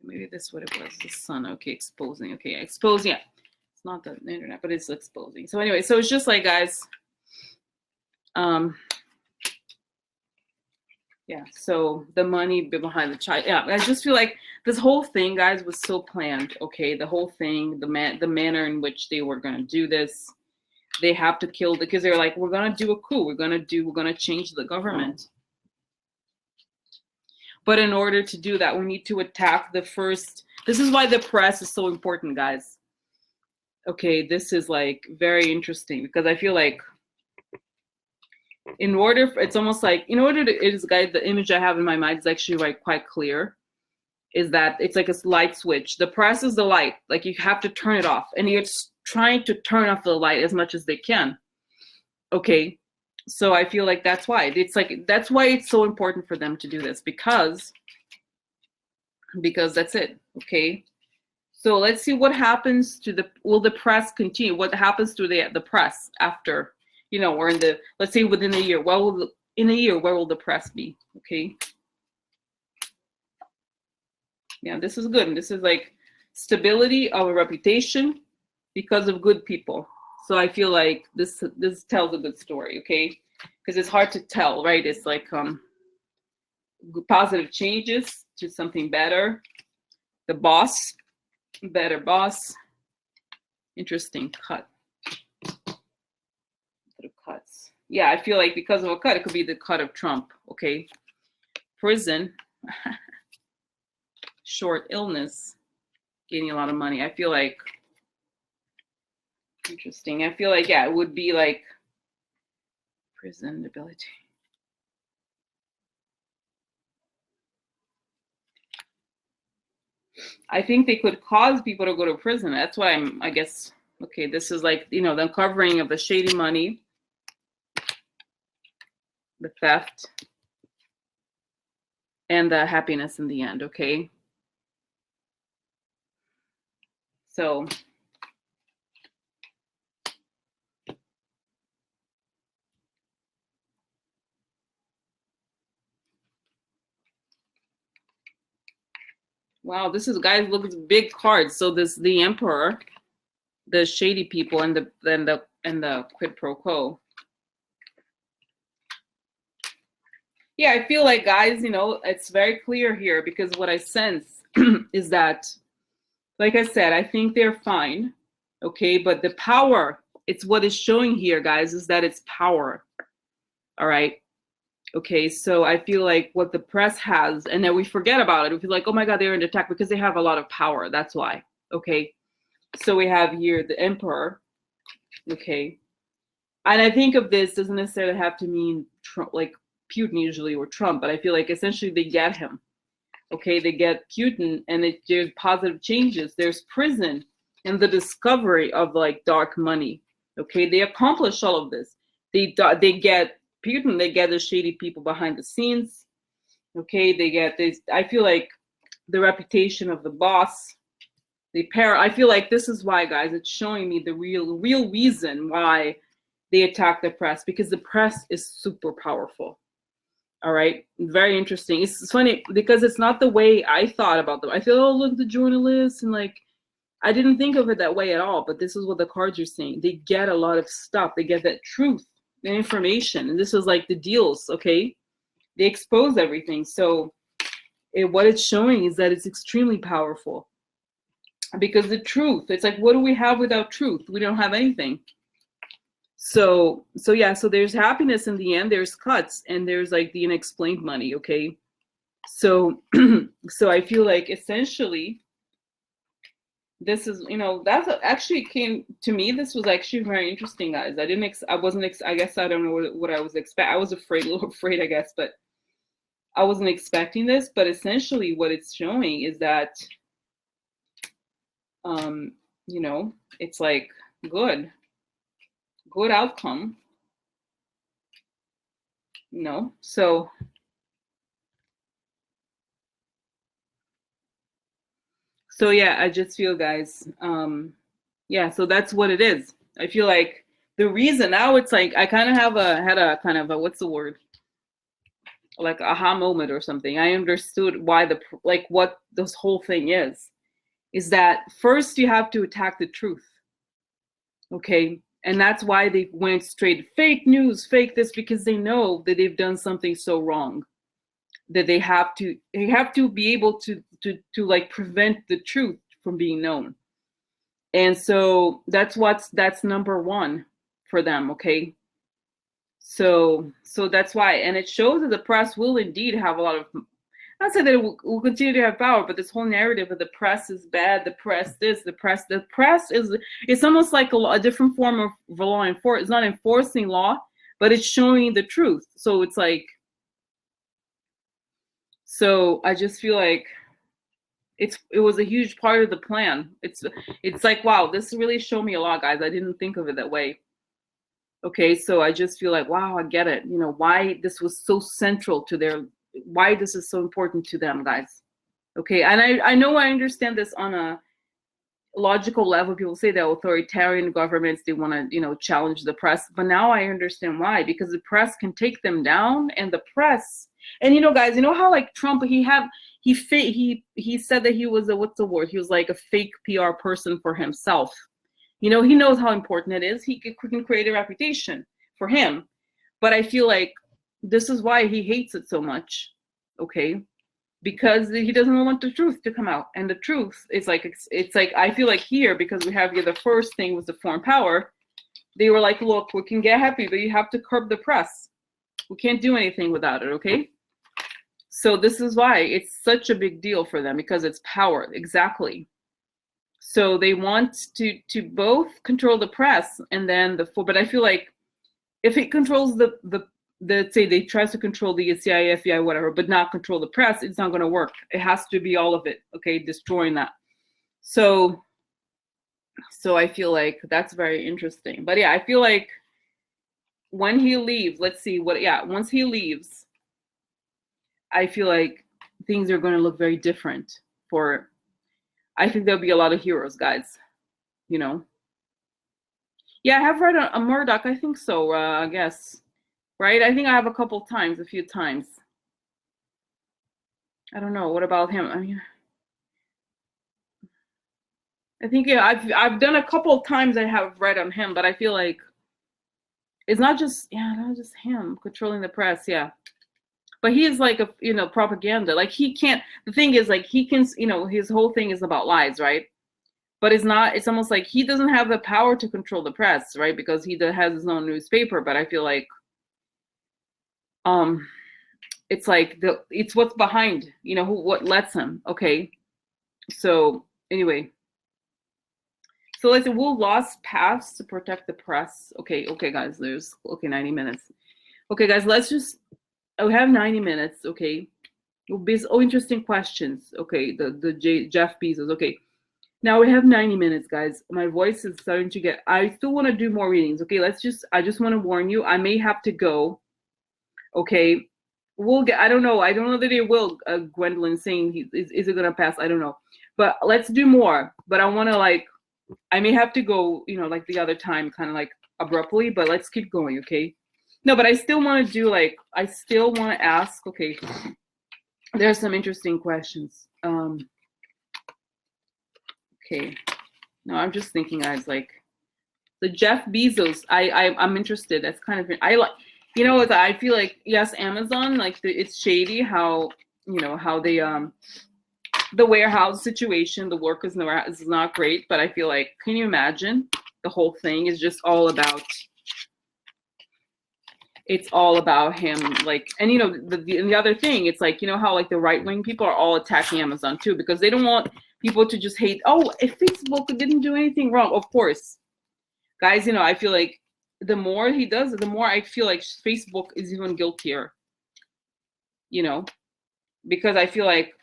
maybe this is what it was. The sun. Okay, exposing. Okay, exposing. Yeah, it's not the internet, but it's exposing. So anyway, so it's just like, guys, yeah, so the money behind the child. Yeah, I just feel like this whole thing, guys, was so planned. Okay, the whole thing, the manner in which they were going to do this. They have to kill, because they're like, we're going to do a coup. We're going to change the government. But in order to do that, we need to attack the first. This is why the press is so important, guys. Okay, this is like very interesting, because I feel like in order, it's almost like, in order to, it is, guys, the image I have in my mind is actually like quite clear, is that it's like a light switch. The press is the light, like you have to turn it off, and you're trying to turn off the light as much as they can. Okay, so I feel like that's why it's like, that's why it's so important for them to do this, because that's it. Okay, so let's see what happens to will the press continue? What happens to the press after, you know, or in the, let's say within a year, in a year, where will the press be? Okay. Yeah, this is good. And this is like stability of a reputation because of good people. So I feel like this tells a good story, okay? Because it's hard to tell, right? It's like positive changes to something better. The boss, better boss. Interesting cut. Cuts. Yeah, I feel like because of a cut, it could be the cut of Trump, okay? Prison, short illness, gaining a lot of money. I feel like, interesting. I feel like, yeah, it would be like prison debility. I think they could cause people to go to prison. That's why I guess, okay, this is like, you know, the uncovering of the shady money, the theft, and the happiness in the end, okay? So wow, this is, guys, look, it's big cards. So this, the emperor, the shady people, and the quid pro quo. Yeah, I feel like, guys, you know, it's very clear here, because what I sense is that like I said, I think they're fine. Okay, but the power, it's what is showing here, guys, is that it's power. All right. Okay, so I feel like what the press has, and then we forget about it. We feel like, oh my God, they're under attack because they have a lot of power. That's why. Okay, so we have here the emperor. Okay, and I think of this doesn't necessarily have to mean Trump, like Putin usually, or Trump, but I feel like essentially they get him. Okay, they get Putin, and there's positive changes. There's prison and the discovery of like dark money. Okay, they accomplish all of this. They get Putin, they get the shady people behind the scenes. Okay, they get this. I feel like the reputation of the boss. I feel like this is why, guys, it's showing me the real reason why they attack the press, because the press is super powerful. All right, very interesting. It's funny because it's not the way I thought about them. I feel, oh, look, the journalists, and like, I didn't think of it that way at all. But this is what the cards are saying. They get a lot of stuff. They get that truth, the information, and this is like the deals. Okay, they expose everything. So what it's showing is that it's extremely powerful, because the truth. It's like, what do we have without truth? We don't have anything. So yeah, so there's happiness in the end, there's cuts, and there's like the unexplained money. Okay, so so I feel like essentially this is, that's actually came to me. This was actually very interesting, guys. I guess I don't know what I was expecting. I was a little afraid, I guess, but I wasn't expecting this. But essentially what it's showing is that it's like good outcome. So yeah, I just feel, guys, yeah, so that's what it is. I feel like the reason now, it's like I kind of had a kind of a, what's the word, like aha moment or something. I understood why what this whole thing is that first you have to attack the truth. Okay, and that's why they went straight fake news, fake this, because they know that they've done something so wrong that they have to be able to like prevent the truth from being known. And so that's number one for them. Okay, so that's why, and it shows that the press will indeed have a lot of, not say that it will continue to have power, but this whole narrative of the press is bad, the press is, it's almost like a different form of law enforcement. It's not enforcing law, but it's showing the truth. So it's like, so I just feel like it was a huge part of the plan. It's like, wow, this really showed me a lot, guys. I didn't think of it that way. Okay, so I just feel like, wow, I get it. Why this was so central to why this is so important to them, guys. Okay, and I know I understand this on a logical level. People say that authoritarian governments, they want to, challenge the press, but now I understand why, because the press can take them down, and the press, and guys, how like Trump, he said that he was what's the word? He was like a fake PR person for himself. He knows how important it is. He can create a reputation for him, but I feel like this is why he hates it so much. Okay, because he doesn't want the truth to come out, and the truth is like, it's like, I feel like here, because we have here the first thing was the foreign power. They were like, look, we can get happy, but you have to curb the press. We can't do anything without it. Okay, so this is why it's such a big deal for them, because it's power. Exactly. So they want to both control the press and then but I feel like if it controls the say they tries to control the CIA, FBI, whatever, but not control the press, it's not going to work. It has to be all of it. Okay, destroying that. So I feel like that's very interesting. But yeah, I feel like when he leaves, let's see once he leaves, I feel like things are going to look very different I think there'll be a lot of heroes, guys. Yeah, I have read a Murdoch. I think so. I guess, right? I think I have a few times. I don't know. What about him? I mean, I think, yeah, I've done a couple of times. I have read on him, but I feel like it's not just him controlling the press. Yeah, but he is like a propaganda. Like he can't. The thing is, like he can. His whole thing is about lies, right? but it's not, it's almost like he doesn't have the power to control the press, right? Because he has his own newspaper. But I feel like it's like it's what's behind, you know, what lets him. Okay, so anyway, so let's say we'll lost paths to protect the press. Okay, guys, there's 90 minutes. Okay, guys, let's just, we have 90 minutes. Okay, interesting questions. Okay, Jeff Bezos. Okay, now we have 90 minutes, guys. My voice is starting to get, I still want to do more readings. Okay, I just want to warn you, I may have to go. Okay, we'll get, I don't know that it will. Gwendolyn saying, is it gonna pass? I don't know, but let's do more. But I want to, like, I may have to go, you know, like the other time, kind of like abruptly, but let's keep going. Okay, no, but I still want to do, like, I still want to ask. Okay, there's some interesting questions. Okay, no, I'm just thinking, guys, like the Jeff Bezos, I'm interested. That's kind of, I like, you know, I feel like, yes, Amazon, like it's shady how, you know, how they the warehouse situation, the workers in the warehouse is not great, but I feel like, can you imagine the whole thing is just all about, it's all about him, like, and you know, the other thing, it's like, you know how like the right-wing people are all attacking Amazon too, because they don't want people to just hate, oh, if Facebook didn't do anything wrong. Of course, guys, you know, I feel like the more he does it, the more I feel like Facebook is even guiltier, you know, because I feel like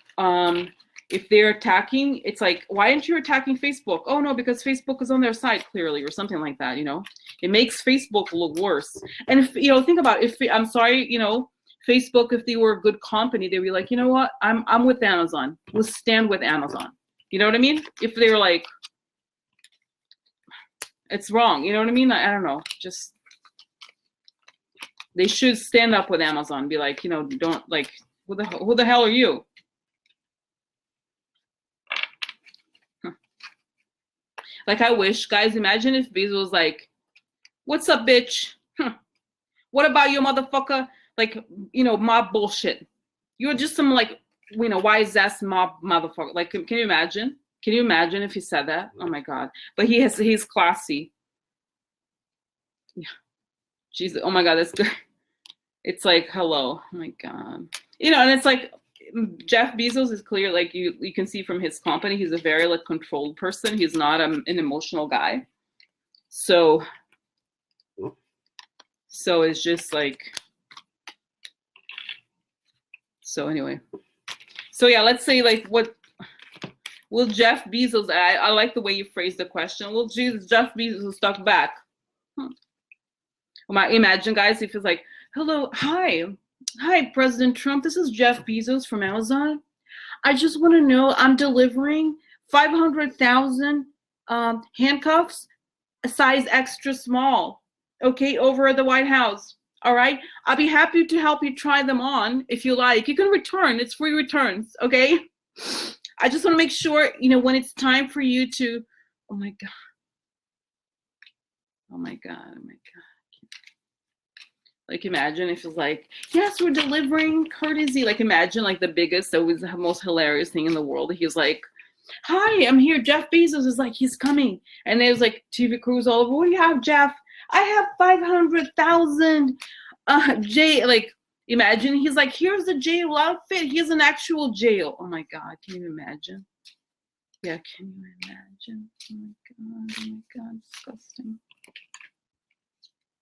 if they're attacking, it's like, why aren't you attacking Facebook? Oh no, because Facebook is on their side clearly, or something like that, you know. It makes Facebook look worse. And if, you know, think about it, if, I'm sorry, you know, Facebook, if they were a good company, they'd be like, you know what, I'm with Amazon. We'll stand with Amazon. You know what I mean? If they're like, it's wrong, you know what I mean? I don't know, just, they should stand up with Amazon, be like, you know, don't, like, who the hell are you? Like, I wish, guys, imagine if Bezos was like, what's up, bitch? What about you, motherfucker? Like, you know, mob bullshit. You're just some, like, you know, wise ass mob motherfucker. Like, can you imagine? Can you imagine if he said that? Oh my God. But he's classy. Yeah. Jesus. Oh my God, that's good. It's like, hello. Oh my God. You know, and it's like, Jeff Bezos is clear, like you can see from his company, he's a very like controlled person. He's not an emotional guy. So it's just like, so anyway. So yeah, let's say like, what will Jeff Bezos, I like the way you phrased the question. Will Jeff Bezos talk back? Imagine, guys, if it's like, hello, hi, President Trump, this is Jeff Bezos from Amazon. I just want to know, I'm delivering 500,000 handcuffs, a size extra small, okay, over at the White House. All right, I'll be happy to help you try them on if you like. You can return, it's free returns, okay? I just want to make sure, you know, when it's time for you to, oh my God. Oh my God, oh my God. Like, imagine if it's like, yes, we're delivering courtesy. Like, imagine like the biggest, that was the most hilarious thing in the world. He's like, hi, I'm here. Jeff Bezos is like, he's coming. And there's like TV crews all over. What do you have, Jeff? I have 500,000 like, imagine he's like, here's the jail outfit. Here's an actual jail. Oh my God, can you imagine? Yeah, can you imagine? Oh my God, disgusting.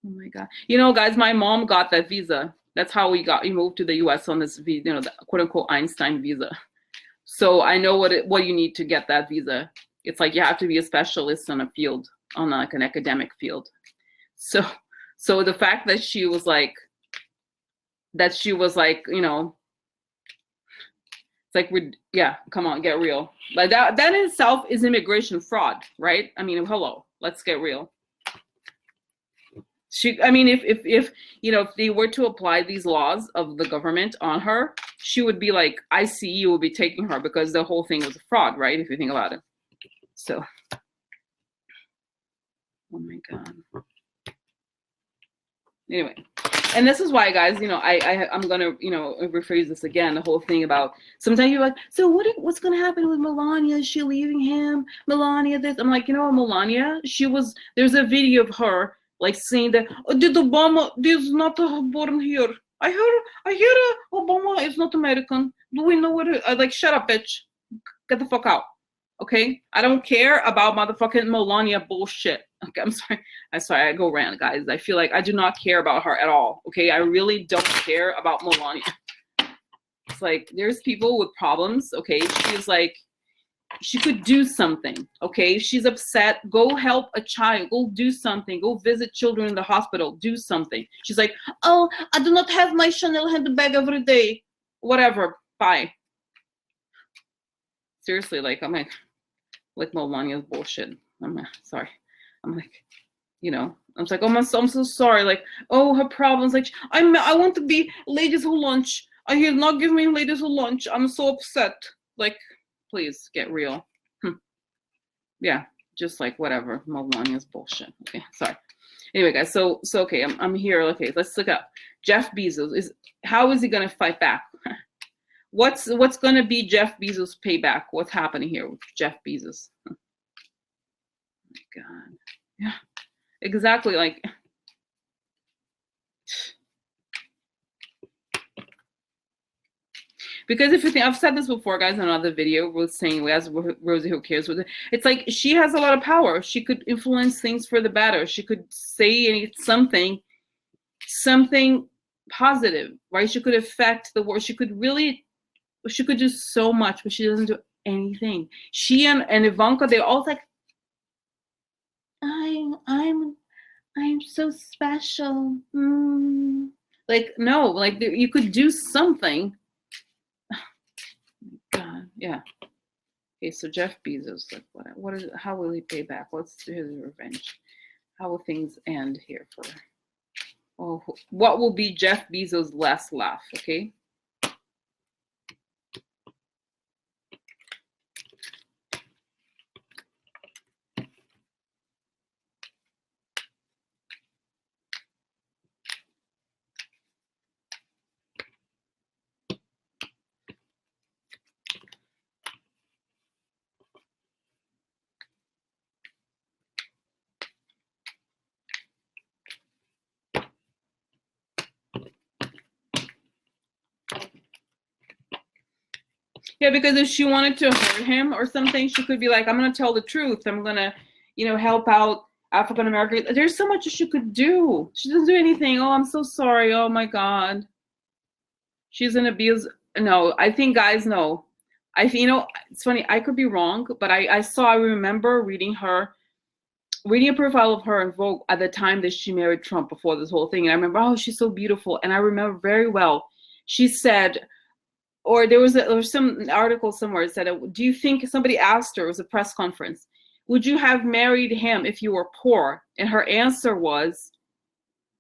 Oh my God. You know, guys, my mom got that visa. That's how we moved to the US on this, you know, the quote unquote Einstein visa. So I know what you need to get that visa. It's like, you have to be a specialist on a field, on like an academic field. So the fact that she was like, you know, it's like, yeah, come on, get real. Like that in itself is immigration fraud, right? I mean, hello, let's get real. I mean, if you know, if they were to apply these laws of the government on her, she would be like, ICE would be taking her, because the whole thing was a fraud, right? If you think about it. So, oh my God. Anyway, And this is why, guys, you know, I'm gonna, you know, rephrase this again. The whole thing about sometimes you're like, so what's gonna happen with Melania? Is she leaving him? Melania, this. I'm like, you know, Melania, there's a video of her like saying that, oh, did Obama is not born here? I hear Obama is not American. Do we know what? Like, shut up, bitch. Get the fuck out. Okay, I don't care about motherfucking Melania bullshit. Okay, I'm sorry, I go rant, guys. I feel like I do not care about her at all. Okay, I really don't care about Melania. It's like, there's people with problems. Okay, she's like, she could do something. Okay, she's upset, go help a child, go do something, go visit children in the hospital, do something. She's like, oh, I do not have my Chanel handbag every day. Whatever, bye. Seriously, like, I'm like Melania's bullshit. I'm sorry. I'm like, you know, I'm like, oh, I'm so sorry. Like, oh, her problems. Like, I want to be ladies who lunch. He's not giving me ladies who lunch. I'm so upset. Like, please get real. Yeah, just like whatever. Melania's bullshit. Okay, sorry. Anyway, guys, so okay, I'm here. Okay, let's look up Jeff Bezos. How is he gonna fight back? What's going to be Jeff Bezos' payback? What's happening here with Jeff Bezos? Oh my God. Yeah, exactly. Like, because if you think, I've said this before, guys, in another video, was saying, as Rosie, who cares? It's like, she has a lot of power. She could influence things for the better. She could say something positive, right? She could affect the world. She could do so much, but she doesn't do anything. She and Ivanka, they're all like, I'm so special. Like, no, like, you could do something. God, yeah. Okay, so Jeff Bezos, like, what is it? How will he pay back? What's his revenge? How will things end here for? Oh, what will be Jeff Bezos' last laugh? Okay. Yeah, because if she wanted to hurt him or something, she could be like, I'm going to tell the truth. I'm going to, you know, help out African Americans. There's so much she could do. She doesn't do anything. Oh, I'm so sorry. Oh, my God. She's an abuse. No, I think, guys, no. You know, it's funny. I could be wrong, but I remember reading a profile of her in Vogue at the time that she married Trump before this whole thing. And I remember, oh, she's so beautiful. And I remember very well, she said, or there was some article somewhere that said, do you think, somebody asked her, it was a press conference, would you have married him if you were poor? And her answer was,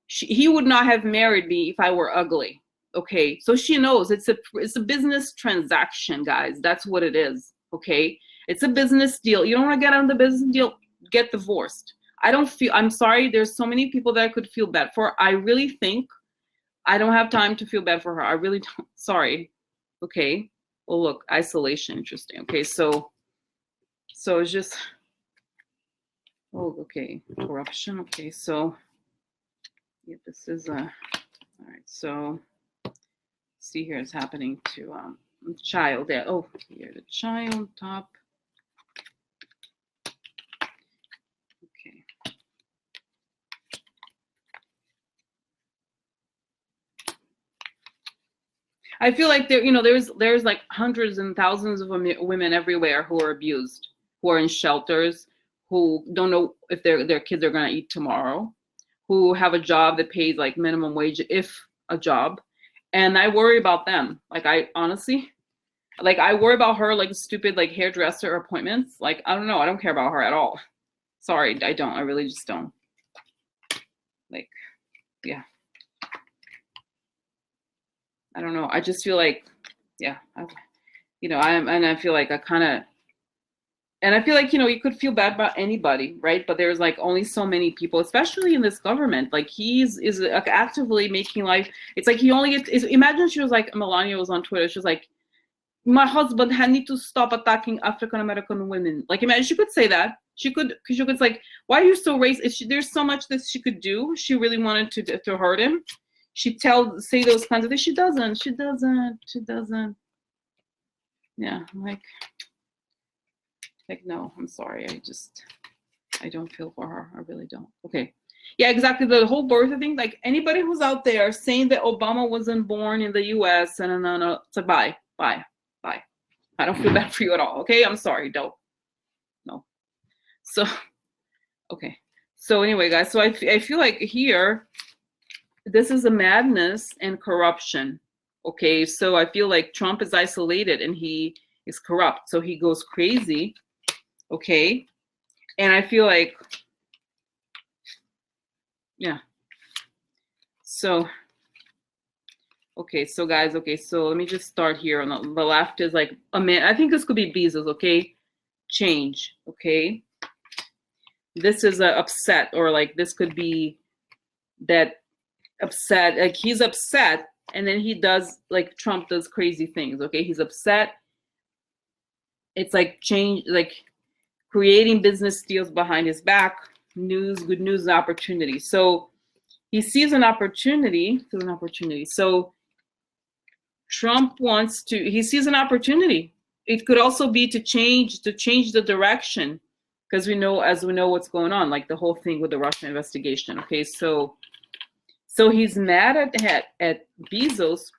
he would not have married me if I were ugly. Okay, so she knows it's a business transaction, guys. That's what it is. Okay, it's a business deal. You don't want to get on the business deal, get divorced. I'm sorry, there's so many people that I could feel bad for. I really think I don't have time to feel bad for her. I really don't. Sorry. Okay, well, look, isolation, interesting. Okay, so it's just, oh, okay, corruption. Okay, so yeah, this is all right, so see here, it's happening to child there. Oh, here, the child top. Okay. I feel like there's like hundreds and thousands of women everywhere who are abused, who are in shelters, who don't know if their kids are going to eat tomorrow, who have a job that pays like minimum wage, if a job. And I worry about them. Like, I honestly, like, I worry about her, like, stupid, like, hairdresser appointments. Like, I don't know. I don't care about her at all. Sorry, I don't. I really just don't. Like, yeah. I don't know. I just feel like, yeah, I feel like I kind of, And I feel like, you could feel bad about anybody, right? But there's like only so many people, especially in this government. Like is like actively making life. It's like he only gets. Imagine she was like Melania was on Twitter. She was like, my husband had need to stop attacking African American women. Like, imagine she could say that. She could like, why are you so racist? There's so much that she could do. She really wanted to hurt him. She say those kinds of things. She doesn't. Yeah, like no, I'm sorry. I don't feel for her. I really don't. Okay. Yeah, exactly. The whole birth thing. Like anybody who's out there saying that Obama wasn't born in the U.S. and no, it's like bye. I don't feel bad for you at all. Okay, I'm sorry. Don't. No. So, okay. So anyway, guys. So I feel like here, this is a madness and corruption. Okay. So I feel like Trump is isolated and he is corrupt. So he goes crazy. Okay. And I feel like, yeah. So, okay, so guys, okay, so let me just start here. On the left is like a man. I think this could be Bezos, okay? Change, okay? This is a upset, or like this could be that upset. Like he's upset, and then he does, like Trump does crazy things, okay? He's upset. It's like change, like creating business deals behind his back, good news, opportunity. So he sees an opportunity, So Trump he sees an opportunity. It could also be to change the direction, because we know what's going on, like the whole thing with the Russian investigation. Okay, so he's mad at Bezos.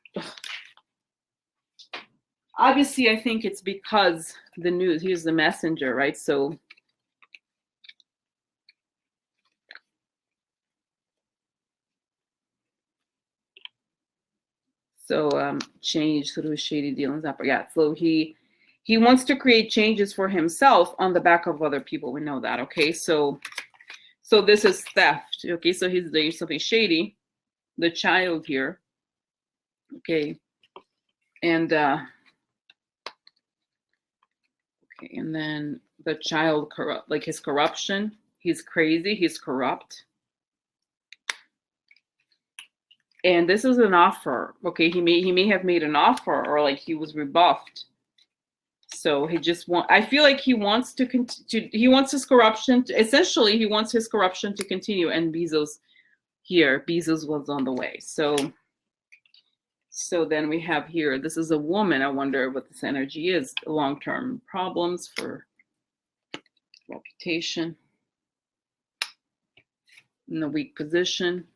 Obviously, I think it's because the news. He's the messenger, right? So change through shady dealings. Yeah. So he wants to create changes for himself on the back of other people. We know that. Okay. So this is theft. Okay. So there's something shady. The child here. Okay. And okay, and then the child corrupt, like his corruption. He's crazy. He's corrupt. And this is an offer. Okay, he may have made an offer, or like he was rebuffed. So I feel like he wants he wants his corruption essentially he wants his corruption to continue. And Bezos was on the way. So then we have here, this is a woman. I wonder what this energy is. Long-term problems for reputation, in a weak position.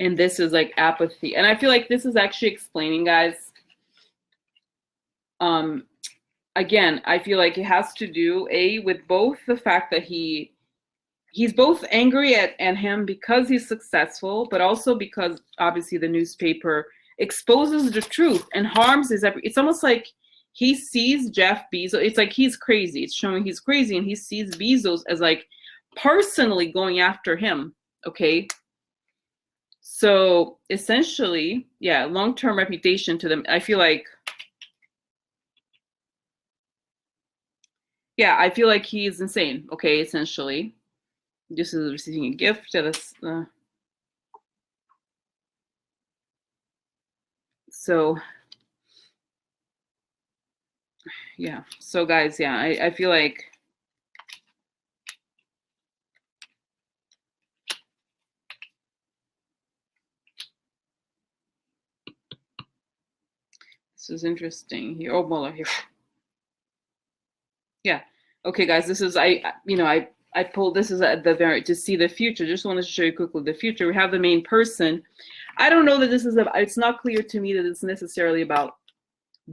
And this is like apathy. And I feel like this is actually explaining, guys. Again, I feel like it has to do with both the fact that he's both angry at him because he's successful, but also because obviously the newspaper exposes the truth and harms it's almost like he sees Jeff Bezos. It's like he's crazy. It's showing he's crazy, and he sees Bezos as like personally going after him. Okay. So essentially, yeah, long-term reputation to them. I feel like, yeah, I feel like he's insane. Okay, essentially. This is receiving a gift. So, yeah. So, guys, yeah, I feel like this is interesting here. Oh, Mueller here. Yeah. Okay, guys, this is I pulled, this is at the very, to see the future. Just wanted to show you quickly the future. We have the main person. I don't know that this is it's not clear to me that it's necessarily about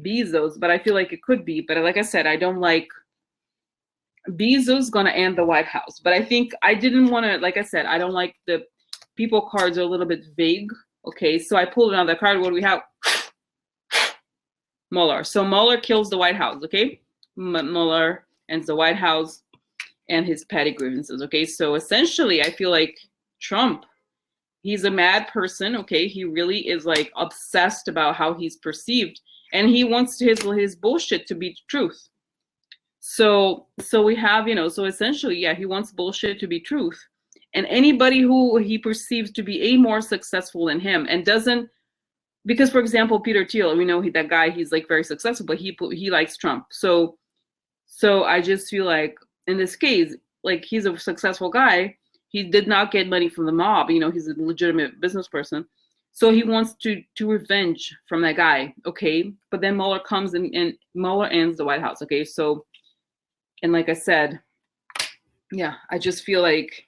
Bezos, but I feel like it could be. But like I said, I don't like Bezos gonna end the White House. But I think I didn't want to, like I said, I don't like the people cards are a little bit vague. Okay, so I pulled another card. What do we have? Mueller. So Mueller kills the White House. Okay, Mueller ends the White House and his petty grievances. Okay, so essentially, I feel like Trump, he's a mad person, okay? He really is like obsessed about how he's perceived, and he wants his bullshit to be truth. So we have, so essentially, yeah, he wants bullshit to be truth. And anybody who he perceives to be a more successful than him and doesn't, because for example, Peter Thiel, we know that guy, he's like very successful, but he likes Trump. So I just feel like in this case, like he's a successful guy. He did not get money from the mob. He's a legitimate business person. So he wants to revenge from that guy. Okay. But then Mueller comes and Mueller ends the White House. Okay. So, and like I said, yeah, I just feel like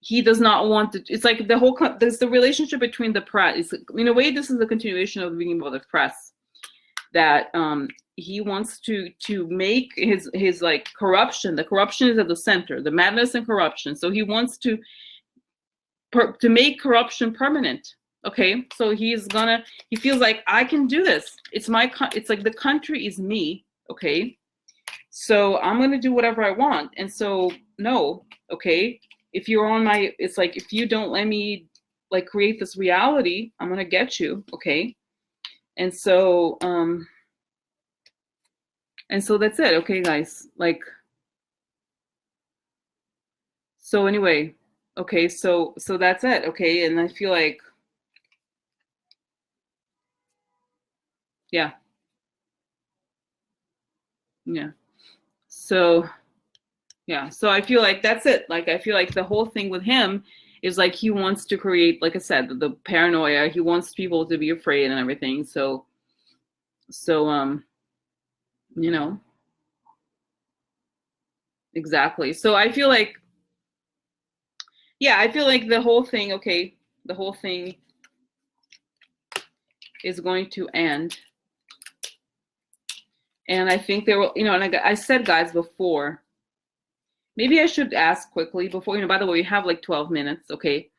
he does not want to. It's like there's the relationship between the press. It's, in a way, this is a continuation of being about the press, that he wants to make his like corruption. The corruption is at the center, the madness and corruption. So he wants to make corruption permanent. Okay, so he feels like, I can do this. It's like the country is me. Okay, so I'm gonna do whatever I want. And so no, okay, if you're on my, it's like, if you don't let me like create this reality, I'm gonna get you. Okay, and so that's it. Okay, guys, like, so anyway, okay, so that's it. Okay, and I feel like, yeah, so yeah, so I feel like that's it. Like, I feel like the whole thing with him is like, he wants to create, like I said, the paranoia. He wants people to be afraid and everything. So exactly. So I feel like, yeah, I feel like the whole thing, okay, the whole thing is going to end. And I think there will, and I said, guys, before, maybe I should ask quickly before, by the way, we have like 12 minutes, okay?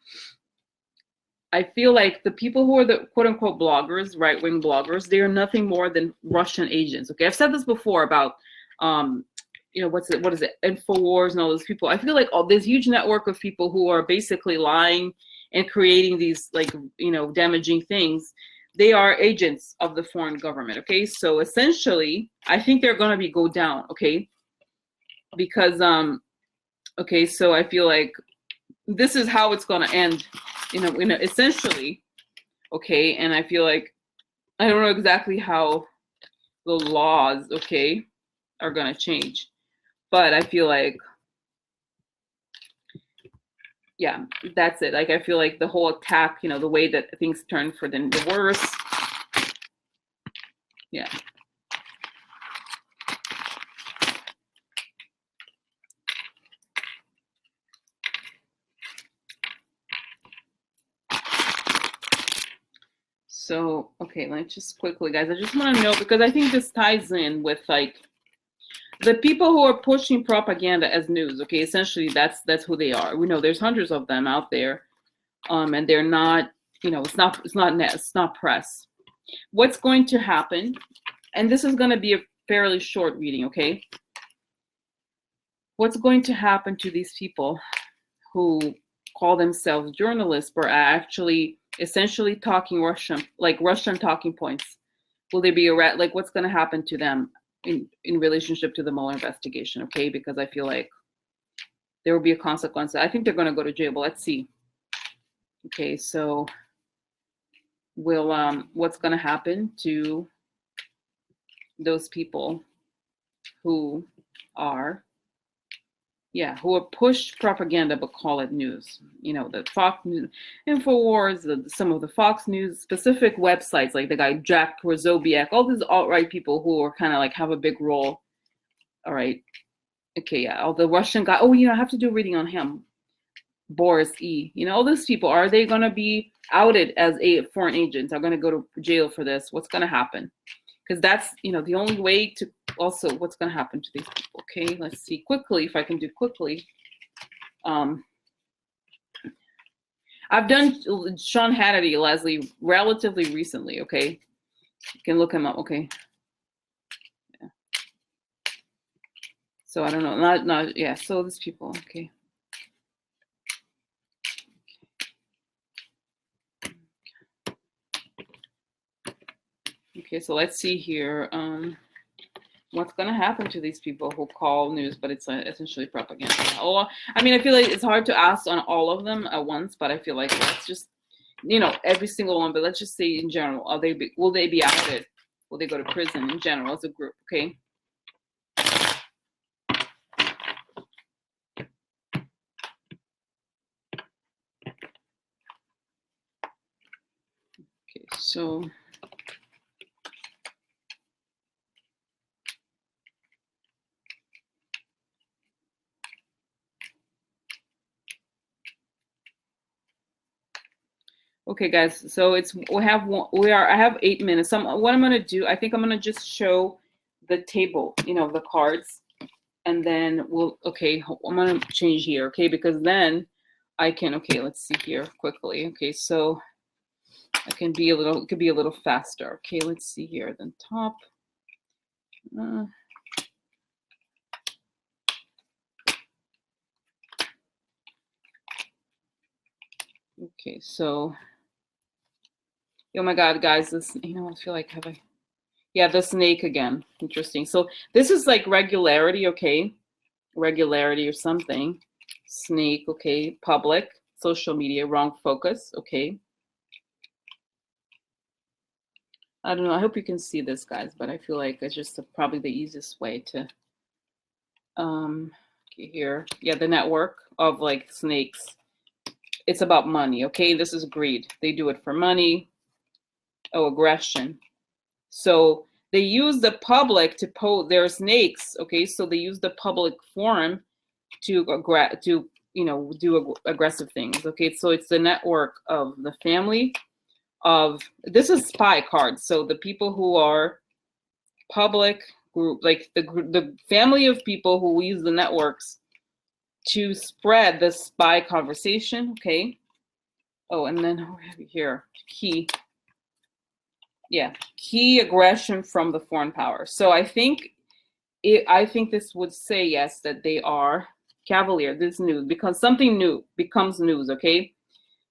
I feel like the people who are the quote unquote bloggers, right-wing bloggers, they are nothing more than Russian agents, okay? I've said this before about, what is it, InfoWars and all those people. I feel like this huge network of people who are basically lying and creating these like, damaging things, they are agents of the foreign government, okay? So essentially, I think they're gonna go down, okay? Because, okay, so I feel like this is how it's gonna end, essentially, okay? And I feel like, I don't know exactly how the laws, okay, are gonna change, but I feel like, yeah, that's it. Like, I feel like the whole attack, the way that things turn for the worse. Yeah. So, okay, let's just quickly, guys, I just want to know, because I think this ties in with like the people who are pushing propaganda as news, okay? Essentially, that's who they are. We know there's hundreds of them out there, and they're not, it's not press. What's going to happen? And this is going to be a fairly short reading, okay? What's going to happen to these people who call themselves journalists but are actually essentially talking Russian, like Russian talking points? Will they be like, what's going to happen to them in relationship to the Mueller investigation? Okay, because I feel like there will be a consequence. I think they're going to go to jail, but let's see. Okay, so what's going to happen to those people who are push propaganda but call it news? The Fox News, InfoWars, some of the Fox News specific websites, like the guy Jack Prosobiec, all these alt-right people who are kind of like have a big role. All right, okay, yeah, all the Russian guy. Oh, I have to do a reading on him. Boris E. All these people, are they going to be outed as foreign agents? Are going to go to jail for this? What's going to happen? Because that's, the only way to, also, what's going to happen to these people? Okay, let's see quickly if I can do quickly. I've done Sean Hannity, Leslie, relatively recently, okay? You can look him up, okay? Yeah. So I don't know, yeah, so these people, okay. Okay, so let's see here. What's going to happen to these people who call news, but it's essentially propaganda? Oh, I mean, I feel like it's hard to ask on all of them at once, but I feel like let's just, every single one, but let's just say in general, will they be outed? Will they go to prison in general as a group? Okay. Okay, so. Okay, guys, so I have 8 minutes. What I'm gonna do, I think I'm gonna just show the table, the cards, and then I'm gonna change here, okay, because then I can, okay, let's see here quickly. Okay, so it could be a little faster. Okay, let's see here, then top. Okay, so, oh my God, guys, this, I feel like yeah, the snake again. Interesting. So this is like regularity, okay? Regularity or something. Snake, okay. Public, social media, wrong focus, okay. I don't know. I hope you can see this, guys, but I feel like it's just probably the easiest way to, okay, here. Yeah, the network of like snakes. It's about money, okay? This is greed. They do it for money. Oh, aggression. So they use the public to they're snakes, okay? So they use the public forum to do aggressive things, okay? So it's the network of the family this is spy cards. So the people who are public group, like the family of people who use the networks to spread the spy conversation, okay? Oh, and then here, key. Yeah, key aggression from the foreign power. So I think this would say yes, that they are cavalier. This news, because something new becomes news, okay?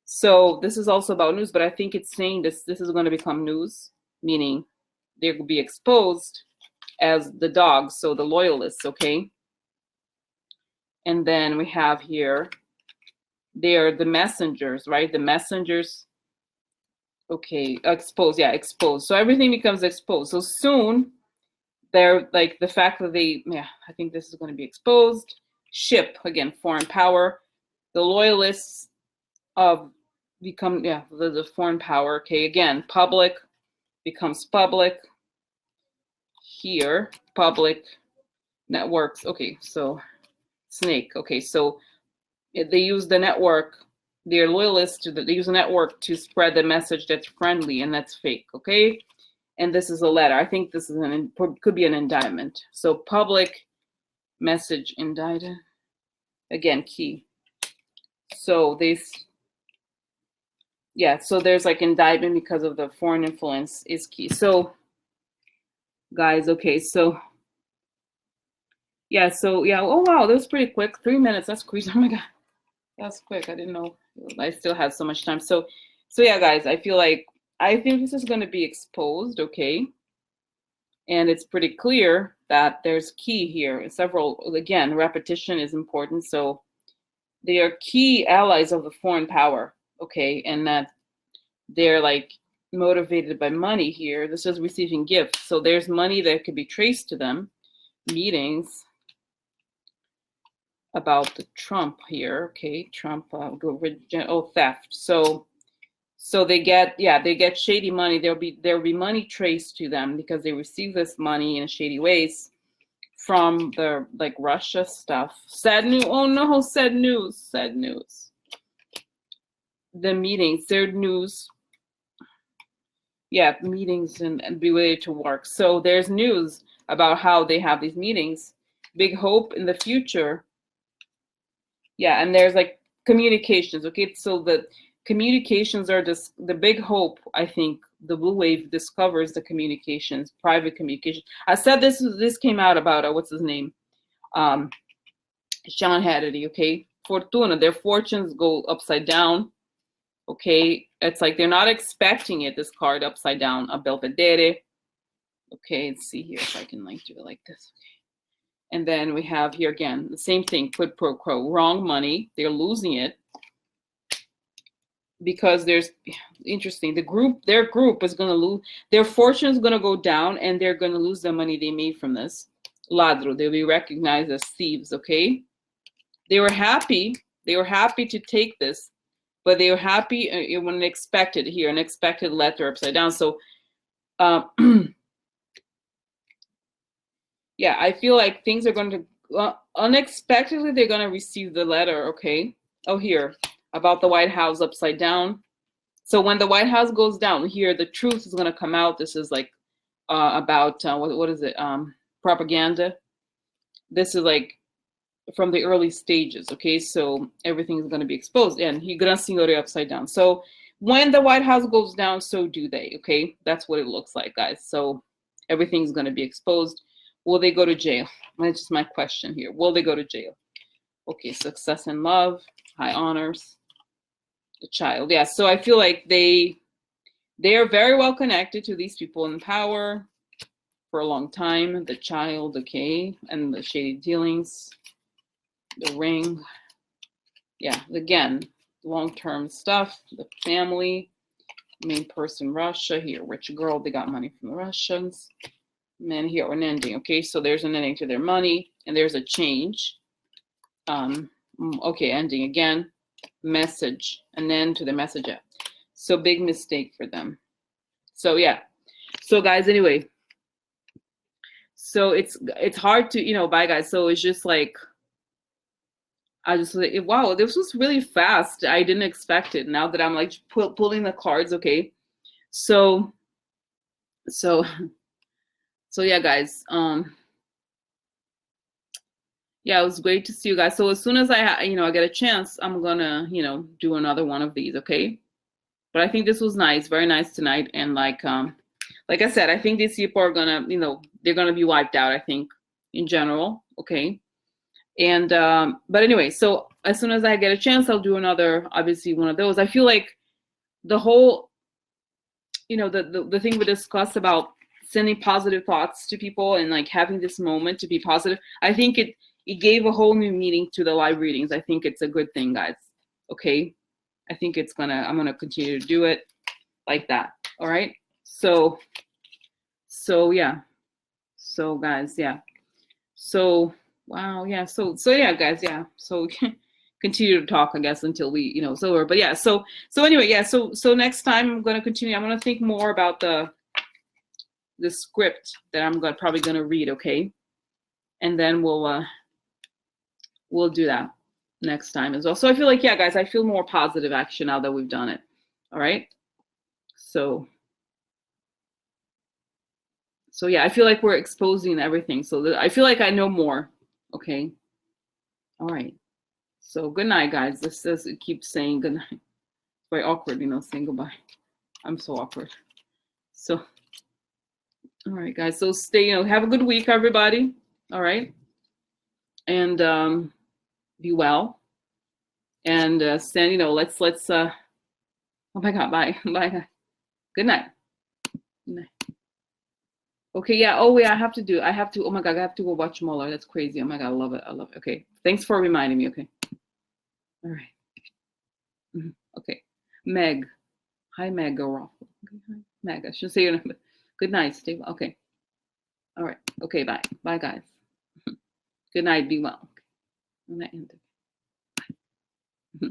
So this is also about news, but I think it's saying this is going to become news, meaning they will be exposed as the dogs, so the loyalists, okay? And then we have here, they're the messengers, right? The messengers. Okay, exposed. Yeah, exposed. So everything becomes exposed. So soon, they're like the fact that I think this is going to be exposed. Ship, again, foreign power. The loyalists become, the foreign power. Okay, again, public becomes public. Here, public networks. Okay, so snake. Okay, so they use the network. They're loyalists they use a network to spread the message that's friendly and that's fake, okay? And this is a letter. I think this is could be an indictment. So public message indicted. Again, key. So so there's like indictment because of the foreign influence is key. So guys, okay, so oh wow, that was pretty quick. 3 minutes, that's crazy. Oh my God. That's quick. I didn't know I still had so much time. So yeah, guys, I think this is going to be exposed, okay? And it's pretty clear that there's key here. Again, repetition is important. So they are key allies of the foreign power, okay? And that they're like motivated by money here. This is receiving gifts. So there's money that could be traced to them. Meetings about the Trump here, okay? Trump, theft. So they get shady money. There'll be money traced to them because they receive this money in shady ways from the like Russia stuff. Sad news. Oh no, sad news. Sad news. The meetings, their news. Yeah, meetings and related to work. So there's news about how they have these meetings. Big hope in the future. Yeah, and there's like communications, okay? So the communications are just the big hope. I think the blue wave discovers the communications, private communication. I said this came out about what's his name? John Hannity, okay? Fortuna, their fortunes go upside down, okay? It's like they're not expecting it, this card upside down, a Belvedere. Okay, let's see here if I can like do it like this. Okay. And then we have here again, the same thing, quid pro quo, wrong money. They're losing it because there's, interesting, their group is going to lose, their fortune is going to go down and they're going to lose the money they made from this. Ladro, they'll be recognized as thieves, okay? They were happy to take this, but they were happy when expected here, an expected letter upside down. So, yeah, I feel like things are going to, unexpectedly, they're going to receive the letter, okay? Oh, here, about the White House upside down. So when the White House goes down, here, the truth is going to come out. This is like about, what is it? Propaganda. This is like from the early stages, okay? So everything is going to be exposed. And he gran signore upside down. So when the White House goes down, so do they, okay? That's what it looks like, guys. So everything's going to be exposed. Will they go to jail? That's just my question here. Will they go to jail? Okay, success and love, high honors, the child. Yeah, so I feel like they are very well connected to these people in power for a long time. The child, okay, and the shady dealings, the ring. Yeah, again, long-term stuff, the family, main person, Russia. Here, rich girl, they got money from the Russians. And here, an ending, okay? So there's an ending to their money, and there's a change. Okay, ending again, message, and then to the message app. So big mistake for them. So yeah, so guys, anyway, so it's hard to, bye guys. So it's just like, I just like, wow, this was really fast. I didn't expect it. Now that I'm like pulling the cards, okay? So yeah, guys, yeah, it was great to see you guys. So as soon as I get a chance, I'm gonna, do another one of these, okay? But I think this was nice, very nice tonight. And like I said, I think these people are gonna, they're gonna be wiped out, I think, in general, okay? And but anyway, so as soon as I get a chance, I'll do another, obviously, one of those. I feel like the whole, the thing we discussed about sending positive thoughts to people and like having this moment to be positive, I think it gave a whole new meaning to the live readings. I think it's a good thing, guys. Okay, I think I'm gonna continue to do it like that. All right. So yeah. So guys, yeah. So wow, yeah. So yeah, guys, yeah. So continue to talk, I guess, until we, it's over. But yeah. So anyway, yeah. So next time I'm gonna continue. I'm gonna think more about the script that I'm probably gonna read. Okay, and then we'll do that next time as well. So I feel like, yeah, guys, I feel more positive action now that we've done it. All right. So yeah, I feel like we're exposing everything. So I feel like I know more. Okay. All right. So good night, guys. This says it keeps saying good night. It's very awkward, saying goodbye. I'm so awkward. So, all right, guys. So stay, have a good week, everybody. All right. And be well. And stand, let's oh my God, bye. Bye. Good night. Good night. Okay, yeah. Oh, wait, I have to, oh my God, I have to go watch Mueller. That's crazy. Oh my God, I love it. I love it. Okay. Thanks for reminding me. Okay. All right. Okay. Meg. Hi, Meg. Okay, hi. Meg. I should say your name. Good night. Stay well. Okay. All right. Okay, bye. Bye, guys. Good night. Be well. Okay. I'm gonna end it. Bye.